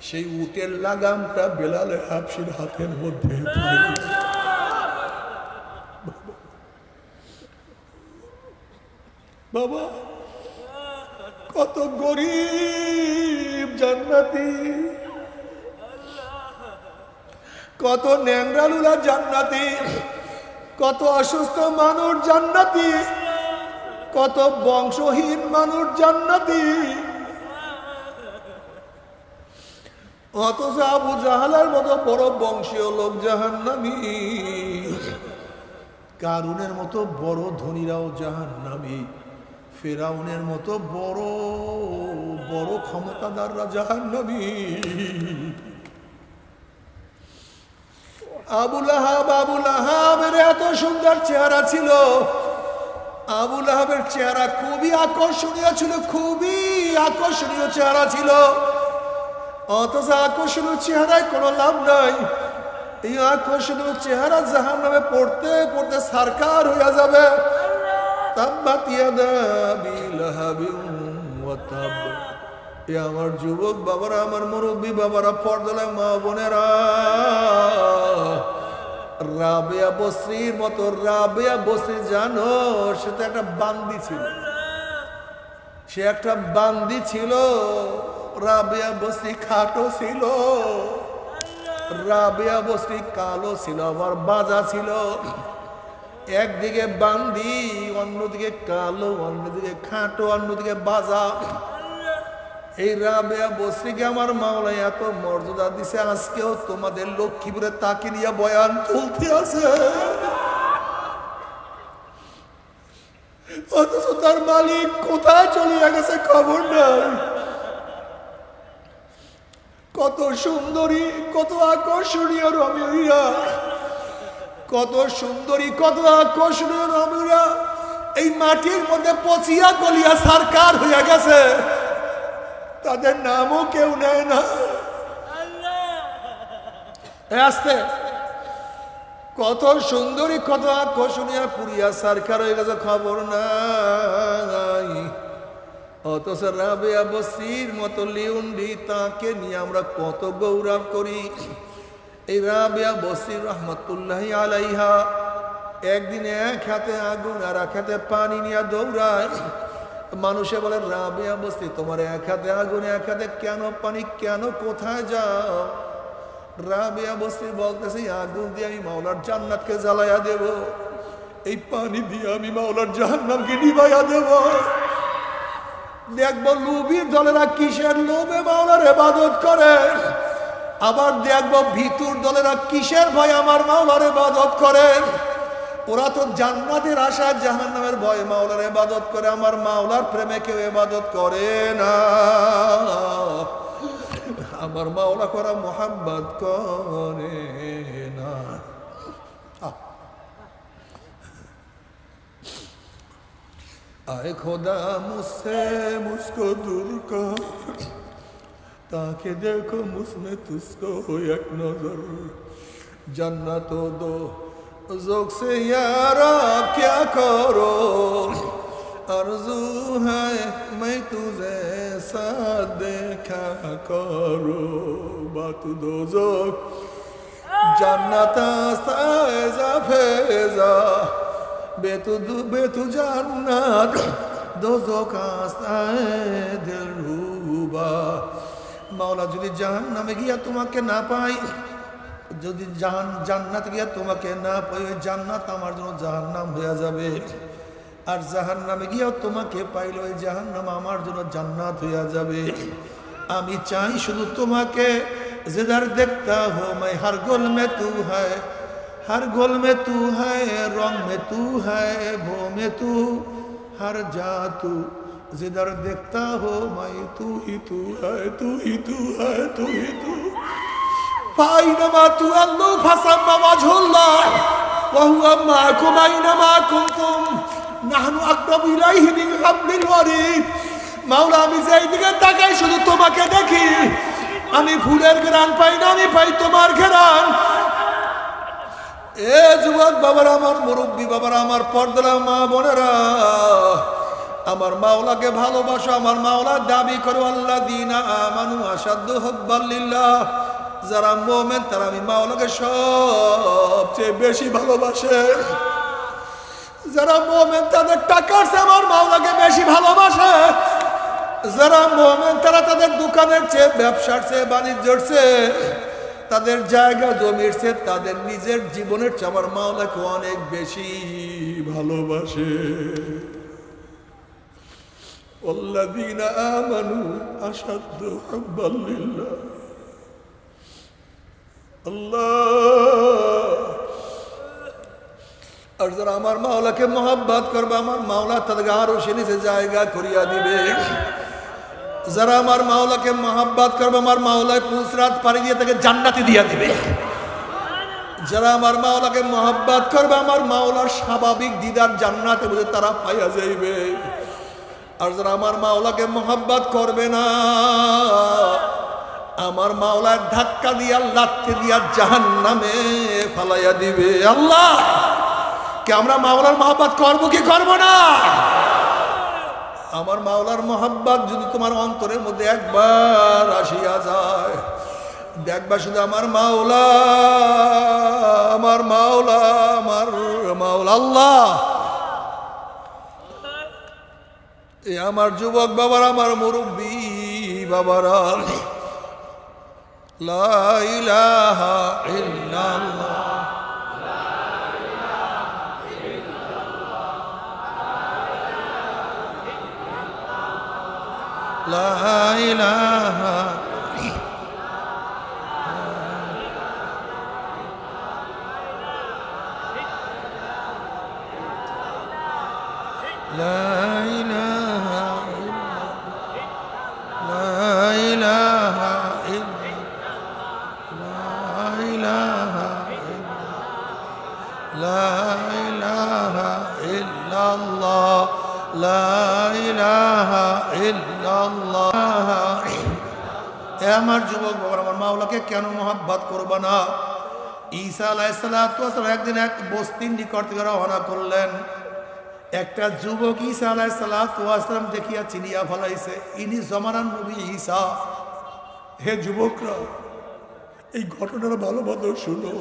সেই উটের লাগামটা বেলালে হাফসির হাতের মধ্যে থাকবে। বাবা, কত গরিব জান্নাতি, কত ন্যাংরালুলা জান্নাতি, কত অসুস্থ মানুষ জান্নাতি, কত বংশহীন মানুষ জান্নাতি। অথচ আবু জাহালের মতো বড় বংশীয় লোক জাহান্নামী, কারুনের মতো বড় ধনীরাও জাহান্নামী, ফেরাউনের মতো বড় বড় ক্ষমতাদাররা জাহান্নামী। আবু লাহাবের এত সুন্দর চেহারা ছিল, আবু লাহাবের চেহারা খুবই আকর্ষণীয় ছিল, খুবই আকর্ষণীয় চেহারা ছিল। অথচ আকর্ষণীয় চেহারায় কোনো লাভ নাই। এই আকর্ষণীয় চেহারা জাহান্নামে পড়তে পড়তে সারকার হয়ে যাবে। তাব্বাত ইয়াদা আবি লাহাবিন ওয়া তাব। এ আমার যুবক বাবারা, আমার মুরব্বী বাবারা, পর্দায় মা বোনেরা, রাবেয়া বসরির মতো, রাবেয়া বসরি জানো, সে তো একটা বান্দি ছিল, সে একটা বান্দি ছিল। রাবেয়া বসরি খাটো ছিল, রাবেয়া বসরি কালো ছিল, আবার বাজা ছিল। একদিকে বান্দি, অন্যদিকে কালো, অন্যদিকে খাটো, অন্যদিকে বাজা। এই রাবেয়া বসরিকে আমার মাওলা এত মর্যাদা দিছে, আজকেও তোমাদের লক্ষ্মীপুরে তাকে নিয়ে বয়ান চলতে আছে। অথচ তার মালিক কোথায় চলিয়া গেছে খবর নাই। কত সুন্দরী, কত আকর্ষণীয় রমণীরা, কত সুন্দরী, কত আকর্ষণীয় রমণীরা এই মাটির মধ্যে পচিয়া গলিয়া সারকার হইয়া গেছে, তাদের নামও কেউ নেয় না। আসতে কত সুন্দরী, কত আকর্ষণীয় পুরিয়া সারকার হয়ে গেছে, খবর নাই। অথচ রাবেয়া বসরির মতো লিউন্ডি, তাকে নিয়ে আমরা কত গৌরব করি। এই রাবেয়া বসরি রহমতুল্লাহি আলাইহা একদিন এক হাতে আগুন আর এক হাতে পানি নিয়ে দৌড়ায়। মানুষে বলে, রাবেয়া বসরি তোমার এক হাতে আগুন, এক হাতে কেন পানি, কেন কোথায় যাও? রাবেয়া বসরি বলতেছে, আগুন দিয়ে আমি মাওলার জান্নাতকে জ্বালাইয়া দেব, এই পানি দিয়ে আমি মাওলার জাহান্নামকে নিভাইয়া দেব। দেখবো লোভী দলেরা কিসের লোভে মাওলার ইবাদত করে, আবার দেখবো ভিতুর দলেরা কিসের ভয় আমার মাওলার ইবাদত করে। ওরা তো জান্নাতের আশা, জাহান্নামের ভয়ে মাওলার ইবাদত করে, আমার মাওলার প্রেমে কেউ ইবাদত করে না। আমার মাওলা করা মোহাব্বত করে না। आए खुदा मुझसे मुझको दूर कर, ताकि देखो मुझमें तुझको एक नजर। जन्नत दो ज़ौक़ से यारा क्या करो, आरज़ू है मैं तुझे साथ देखा करो। बात दो ज़ौक़ जन्नत साज़ा फेज़ा, बेतु জান্নাত দোজখ আস্তায়ে দিলরুবা। মাওলা যদি জাহান্নামে গিয়া তোমাকে না পাই, যদি জান্নাত গিয়া তোমাকে না পাই, ওই জান্নাত আমার জন্য জাহান্নাম হয়ে যাবে। আর জাহান্নামে গিয়া তোমাকে পাইলে ওই জাহান্নাম আমার জন্য জান্নাত হয়ে যাবে। আমি চাই শুধু তোমাকে, जिधर देखता हो मैं हर गोल में तू है, हर गोल में तू है, रंग में तू है, भो में तू, हर जा तू जिधर देखता हो मैं तू ही तू है, तू ही तू है, तू ही तू। फाइनमा तुअल्लू फसम्मा वजहुल्लाह व हुवा माअकुम ऐनमा कुंतुम नाहनु अक़रबु इलैहि मिन हब्लिल वरीद। মাওলা আমি যেই দিকে তাকাই শুধু তোমাকে দেখি, আমি ফুলের ঘ্রাণ পাই না, আমি পাই তোমার ঘ্রাণ। এ যুবক বাবারা, আমার মুরব্বী বাবারা, আমার পর্দারা মা বোনেরা, আমার মাওলাকে ভালোবাসো। আমার মাওলা দাবি করো আল্লাযীনা আমানু আশাদ্দু হুব্বাল লিল্লাহ, যারা মুমিন তারা আমি মাওলাকে সবচেয়ে বেশি ভালোবাসে। যারা মুমিন তাদের টাকার চেয়ে আমার মাওলাকে বেশি ভালোবাসে। যারা মুমিন তারা তাদের দোকানের চেয়ে, ব্যবসার চেয়ে, বাণিজ্যের চেয়ে, তাদের জায়গা জমির চেয়ে, তাদের নিজের জীবনের চেয়ে আমার মাওলাকে অনেক বেশি ভালোবাসে। আল্লাযীনা আমানু আশাদ্দু হুব্বাল লিল্লাহ। আল্লাহ, আর যারা আমার মাওলাকে মহব্বত করবে আমার মাওলা তাদেরকে আরো সে নিচে জায়গা করিয়া দিবে। যারা আমার মাওলাকে মহব্বত করবে আমার মাওলায় পুসরাত পাড়ি দিয়ে তাকে জান্নাতি দিয়া দিবে। যারা আমার মাওলাকে মহব্বত করবে আমার মাওলার স্বাভাবিক দিদার জান্নাতে বুঝে তারা পাইয়া যাইবে। আর যারা আমার মাওলাকে মহব্বত করবে না আমার মাওলার ধাক্কা দিয়া লাথি দিয়া জাহান্নামে ফালাইয়া দিবে। আল্লাহ, কে আমরা মাওলার মহব্বত করবো কি করবো না? আমার মাওলার মহব্বত যদি তোমার অন্তরের মধ্যে একবার আসিয়া যায়, দেখবা শুধু আমার মাওলা, আমার মাওলা, আমার মাওলা আল্লাহ। এ আমার যুবক বাবারা, আমার মুরব্বী বাবারা, লা ইলাহা ইল্লাল্লাহ, লা ইলাহা, লা ইলাহা, লা ইলাহা, লা ইলাহা, লা ইলাহা ইল্লাল্লাহ, লা ইলাহা ইল্লাল্লাহ। এ আমার যুবক বাবা, আমার মাওলাকে কেন মহব্বত করবা না? ঈসা আলাইহিস সালাতু ওয়াস সালাম একদিন এক বস্তির নিকট থেকে রওনা করলেন। একটা যুবক ঈসা আলাইহিস সালাতু ওয়াস সালাম দেখিয়া চিনিয়া ফেলাইছে, ইনি জমানার নবী ঈসা। হে যুবকরা, এই ঘটনাটা ভালোভাবে শুনো।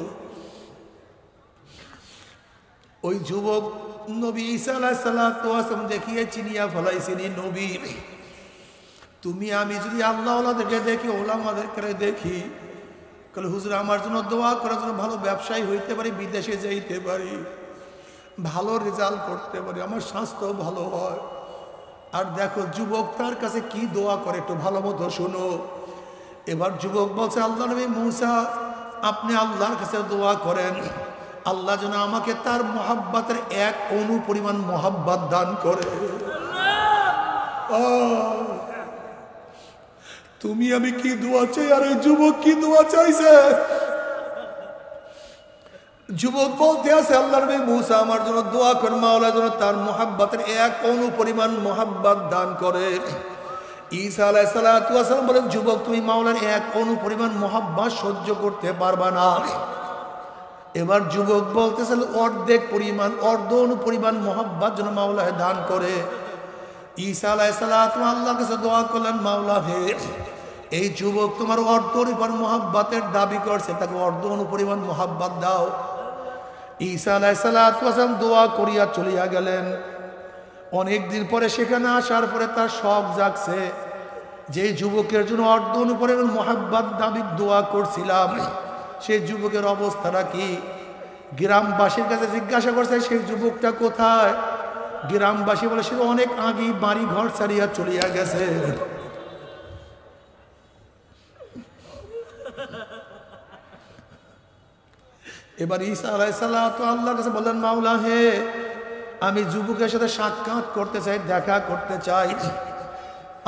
ওই যুবক নবী ঈসা আলাইহিস সালাতু ওয়াস সালাম দেখিয়া চিনিয়া ফেলাইছে ইনি নবী। তুমি আমি যদি আল্লাহওয়ালাদেরকে দেখি, ওলামাদেরকে দেখি, তাহলে হুজুর আমার জন্য দোয়া করার জন্য ভালো ব্যবসায়ী হইতে পারি, বিদেশে যাইতে পারি, ভালো রেজাল্ট করতে পারি, আমার স্বাস্থ্য ভালো হয়। আর দেখো যুবক তার কাছে কি দোয়া করে একটু ভালো মতো শোনো। এবার যুবক বলছে, আল্লাহ নবী মূসা আপনি আল্লাহর কাছে দোয়া করেন, আল্লাহ যেন আমাকে তার মহাব্বতের এক অণু পরিমাণ মহাব্বত দান করে। তুমি আমি কি দোয়া চাই, আর এই যুবক কি দোয়া চাইছে? যুবক বলতে আছে, আল্লাহ নবী মূসা আমার জন্য দোয়া করেন, মাওলা যেন তার মহাব্বতের এক অণু পরিমাণ মহাব্বত দান করে। ঈসা আলাইহিস সালাতু ওয়াস সালাম বলেন, যুবক তুমি মাওলার এক অণু পরিমাণ মহাব্বত সহ্য করতে পারবা না। এবার যুবক বলতেছে, অর্ধেক পরিমাণ, অর্ধ অণু পরিমাণ মহাব্বত যেন মাওলায় দান করে। ঈসা আলাইহিস সালাতু আল্লাহর কাছে দোয়া করলেন, মাওলা হে, এই যুবক তোমার অর্ধ পরিমাণ মহাব্বতের দাবি করছে, তাকে অর্ধ অণু পরিমাণ মহাব্বত দাও। ঈসা আলাইহিস সালাতু ওয়াস সালাম দোয়া করিয়া চলিয়া গেলেন। অনেকদিন পরে সেখানে আসার পরে তার শখ জাগছে, যে যুবকের জন্য অর্ধ অণু পরিমাণ মহাব্বত দাবি দোয়া করছিলাম, সেই যুবকের অবস্থাটা কি? গ্রামবাসীর কাছে জিজ্ঞাসা করছে, সেই যুবকটা কোথায়? গ্রামবাসী বলে, সে অনেক আগেই বাড়ি ঘর ছাড়িয়া চলিয়া গেছে। এবার ঈসা আলাইহিস সালাতু আল্লাহর কাছে বললেন, মাওলা হে, আমি যুবকের সাথে সাক্ষাৎ করতে চাই, দেখা করতে চাই।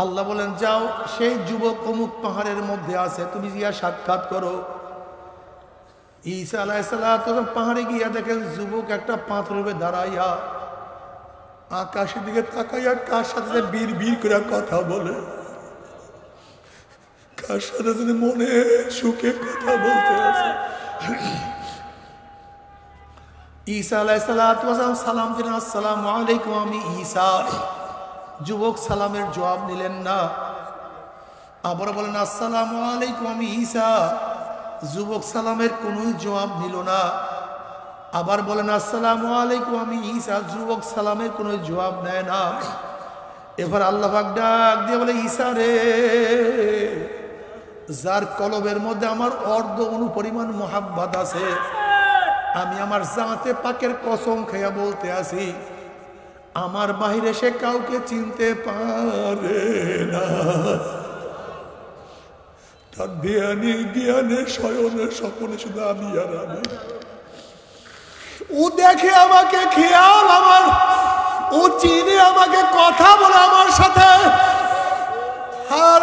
আল্লাহ বলেন যাও, সেই যুবক অমুক পাহাড়ের মধ্যে আছে, তুমি গিয়া সাক্ষাৎ করো। ঈসা আলাইহিস সালাম পাহাড়ে গিয়া দেখেন যুবক একটা পাথরের দাঁড়াইয়া আকাশের দিকে তাকাইয়া কার সাথে বীর বীর করে কথা বলে, কার সাথে যদি মনে সুখে কথা বলতে আছে। ঈসা আলাইহিস সালাম দিলেন, আসসালামু আলাইকুম, আমি ঈসা। যুবক সালামের জবাব নিলেন না। আবার বলেন আসসালামু আলাইকুম, আমি ঈসা। যুবক সালামের কোনো জবাব নিল না। আবার বলেন আসসালামু আলাইকুম, আমি ঈসা। যুবক সালামের কোনো জবাব নেয় না। এবার আল্লাহ পাক ডাক দিয়ে বলে, ঈসা রে, যার কলবের মধ্যে আমার অর্ধ অনুপরিমাণ মোহাব্বত আছে, আমি আমার জাতে পাকের কসম খাইয়া বলতে আছি, আমার বাহিরে সে কাউকে চিনতে পারে না। তার ধ্যানে জ্ঞানে শয়নে স্বপনে শুধু আমি আর আমি। ও দেখে আমাকে, খেয়াল আমার, ও চিনে আমাকে, কথা বলে আমার সাথে। আর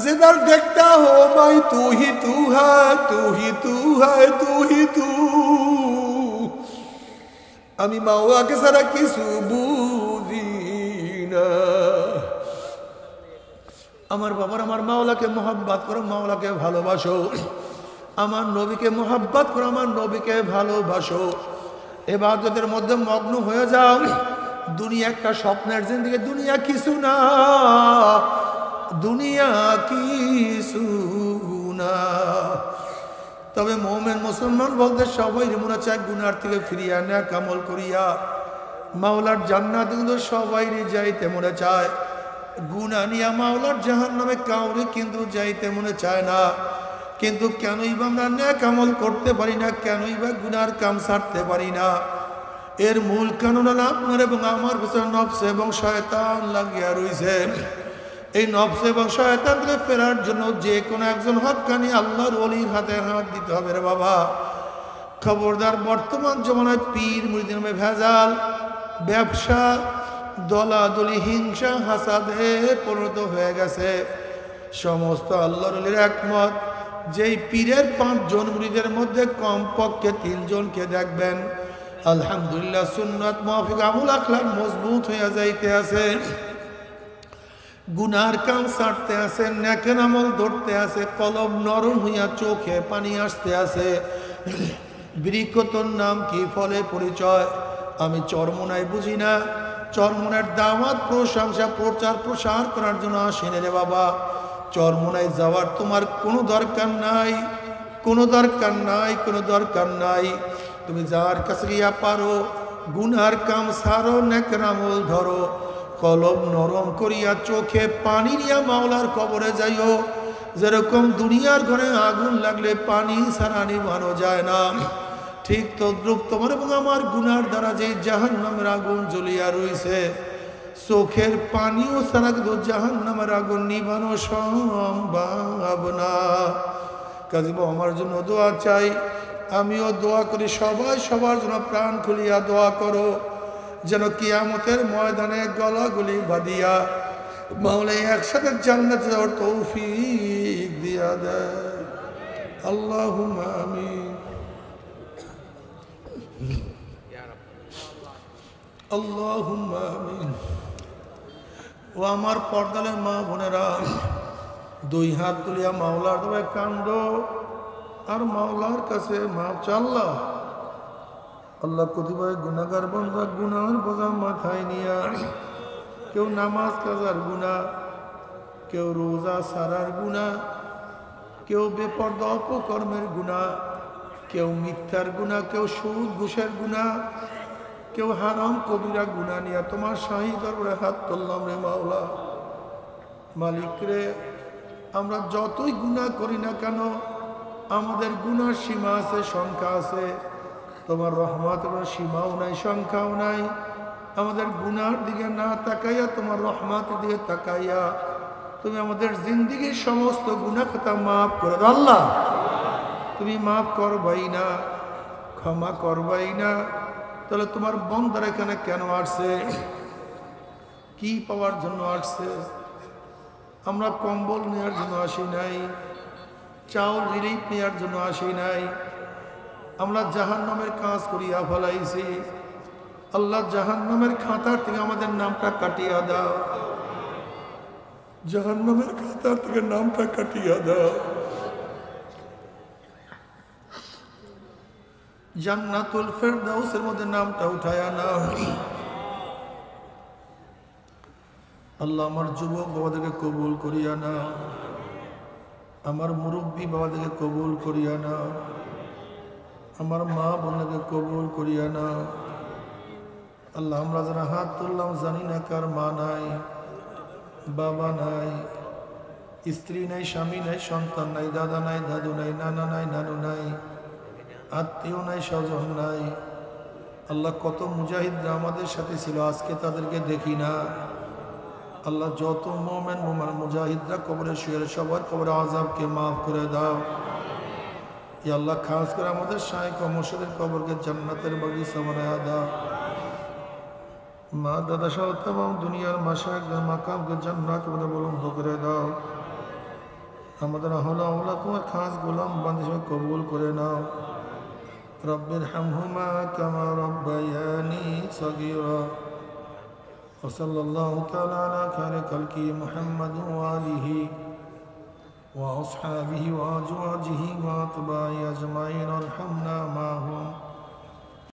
जिधर देखता हो भाई तू ही तू है, तू ही तू है, तू ही तू। আমি মাওলাকে ছাড়া কিছু বুঝি না। আমার বাবার, আমার মাওলাকে মোহাব্বত করো, মাওলাকে ভালোবাসো। আমার নবীকে মোহাব্বত করো, আমার নবীকে ভালোবাসো। ইবাদতের মধ্যে মগ্ন হয়ে যাও। দুনিয়া একটা স্বপ্নের জিন্দেগি, দুনিয়া কিছু না, দুনিয়া কিছু না। তবে মুমিন মুসলমান বলতে সবাই মনে চায় গুনার থেকে ফিরিয়া নেক আমল করিয়া মাওলার জান্নাত, কিন্তু সবাই যাইতে মনে চায়। গুনাহ নিয়া মাওলার জাহান্নামে কাউরে কিন্তু যাইতে মনে চায় না। কিন্তু কেনই বা আমরা নেক আমল করতে পারি না, কেনই বা গুনার কাম ছাড়তে পারি না? এর মূল কারণ হলো আপনার এবং আমার ভিতরে নফস এবং শয়তান লাগিয়া রয়েছে। এই নফস এবং শয়তান থেকে ফেরার জন্য যে কোনো একজন হক্কানি আল্লাহর ওলির হাতে হাত দিতে হবে রে বাবা। খবরদার, বর্তমান জমানায় পীর মুরিদের নামে ভেজাল, ব্যবসা, দলাদলি, হিংসা, হাসাদে পরিণত হয়ে গেছে। সমস্ত আল্লাহর ওলির একমত, যেই পীরের 5 জন মুরিদের মধ্যে কমপক্ষে 3 জনকে দেখবেন আলহামদুলিল্লাহ সুন্নাত মাফিক আমল আখলাক মজবুত হইয়া যাইতে আছে, গুনার কাম ছাড়তে আছে, নেকের আমল ধরতে আছে, কলব নরম হইয়া চোখে পানি আসতে আছে। বৃক্ষতর নাম কি, ফলে পরিচয়। আমি চরমোনাই বুঝি না, চরমোনার দাওয়াত প্রশংসা প্রচার প্রসার করার জন্য আসেন রে বাবা। চরমোনাই যাওয়ার তোমার কোনো দরকার নাই, কোনো দরকার নাই, কোনো দরকার নাই। তুমি যার কাছে গিয়া পারো গুনার কাম ছাড়ো, নেকের আমল ধরো, কলব নরম করিয়া চোখে পানি নিয়া মাওলার কবরে যাইও। যেরকম দুনিয়ার ঘরে আগুন লাগলে পানি ছাড়া নিভানো যায় না, ঠিক তদ্রুপ তোমার এবং আমার গুনার দ্বারা যে জাহান্নামের আগুন জ্বলিয়া রইছে, চোখের পানিও ছাড়া কিন্তু জাহান্নামের আগুন নিভানো সম্ভব না। কাজী আমার জন্য দোয়া চাই, আমিও দোয়া করি, সবাই সবার জন্য প্রাণ খুলিয়া দোয়া করো, যেন কিয়ামতের ময়দানে গলাগুলি বাঁধিয়া মাওলা একসাথে জান্নাতে যাওয়ার তৌফিক দিয়া দেয়। আল্লাহুম্মা আমিন, আল্লাহুম্মা আমিন। ও আমার পর্দালে মা বোনেরা, 2 হাত তুলিয়া মাওলার দরবারে কান্দো আর মাওলার কাছে মাপ চাল্লা। আল্লাহ কতিপয় গুনাহগার বান্দা গুনাহের বোঝা মাথায় নিয়া, কেউ নামাজ কাজার গুনাহ, কেউ রোজা সারার গুনাহ, কেউ বেপরদা অপকর্মের গুনাহ, কেউ মিথ্যার গুনাহ, কেউ সুদ ঘুষের গুনাহ, কেউ হারাম কবিরা গুনাহ নিয়া তোমার শাহী দরবারে হাত তুললাম রে মাওলা। মালিক রে, আমরা যতই গুনাহ করি না কেন আমাদের গুনার সীমা আছে, সংখ্যা আছে। তোমার রহমতের সীমাও নাই, সংখ্যাও নাই। আমাদের গুনার দিকে না তাকাইয়া তোমার রহমতের দিকে তাকাইয়া তুমি আমাদের জিন্দেগির সমস্ত গুনাহ খাতা মাফ করে দাও। আল্লাহ তুমি মাফ করবাই না, ক্ষমা করবাই না, তাহলে তোমার বন্দার এখানে কেন আসছে? কি পাওয়ার জন্য আসছে? আমরা কম্বল নেওয়ার জন্য আসি নাই, চাউল রিলিফ নেওয়ার জন্য আসি নাই। আমরা জাহান্নামের কাজ করিয়া ফেলাইছি। আল্লাহ জাহান্নামের খাতার থেকে আমাদের নামটা কাটিয়া দাও, জাহান্নামের খাতার থেকে নামটা কাটিয়া দাও। জান্নাতুল ফেরদাউসের মধ্যে নামটা উঠায়া নাও। আল্লাহ আমার যুবক বাবাদেরকে কবুল করিয়া নাও, আমার মুরব্বী বাবাদেরকে কবুল করিয়া নাও, আমার মা বোনকে কবুল করিয়া নাও। আল্লাহ আমরা যারা হাত তুললাম জানি না কার মা নাই, বাবা নাই, স্ত্রী নাই, স্বামী নাই, সন্তান নাই, দাদা নাই, দাদু নাই, নানা নাই, নানু নাই, আত্মীয় নাই, স্বজন নাই। আল্লাহ কত মুজাহিদরা আমাদের সাথে ছিল, আজকে তাদেরকে দেখি না। আল্লাহ যত মোমেন মোমান মুজাহিদরা কবরে শুয়ে সবার কবরে আযাবকে মাফ করে দাও। ইয়া আল্লাহ খাস করে আমাদের শায়েখ ও মুর্শিদের কবরকে জান্নাতের বাগিচা বানায়া দাও। মা দাদা সহ तमाम দুনিয়ার মাশায়েখদের মাকামকে জান্নাত বলে বুলন্দ করে দাও। আমাদের আহলা ওয়ালা তোমার খাস গোলাম বান্দা হিসেবে কবুল করে নাও। রব্বির হামহুমা কামা রব্বায়ানি সগীরা। وصلى الله تعالى على خير خلقه محمد وآله وأصحابه وأزواجه وأتباعه أجمعين وارحمنا معهم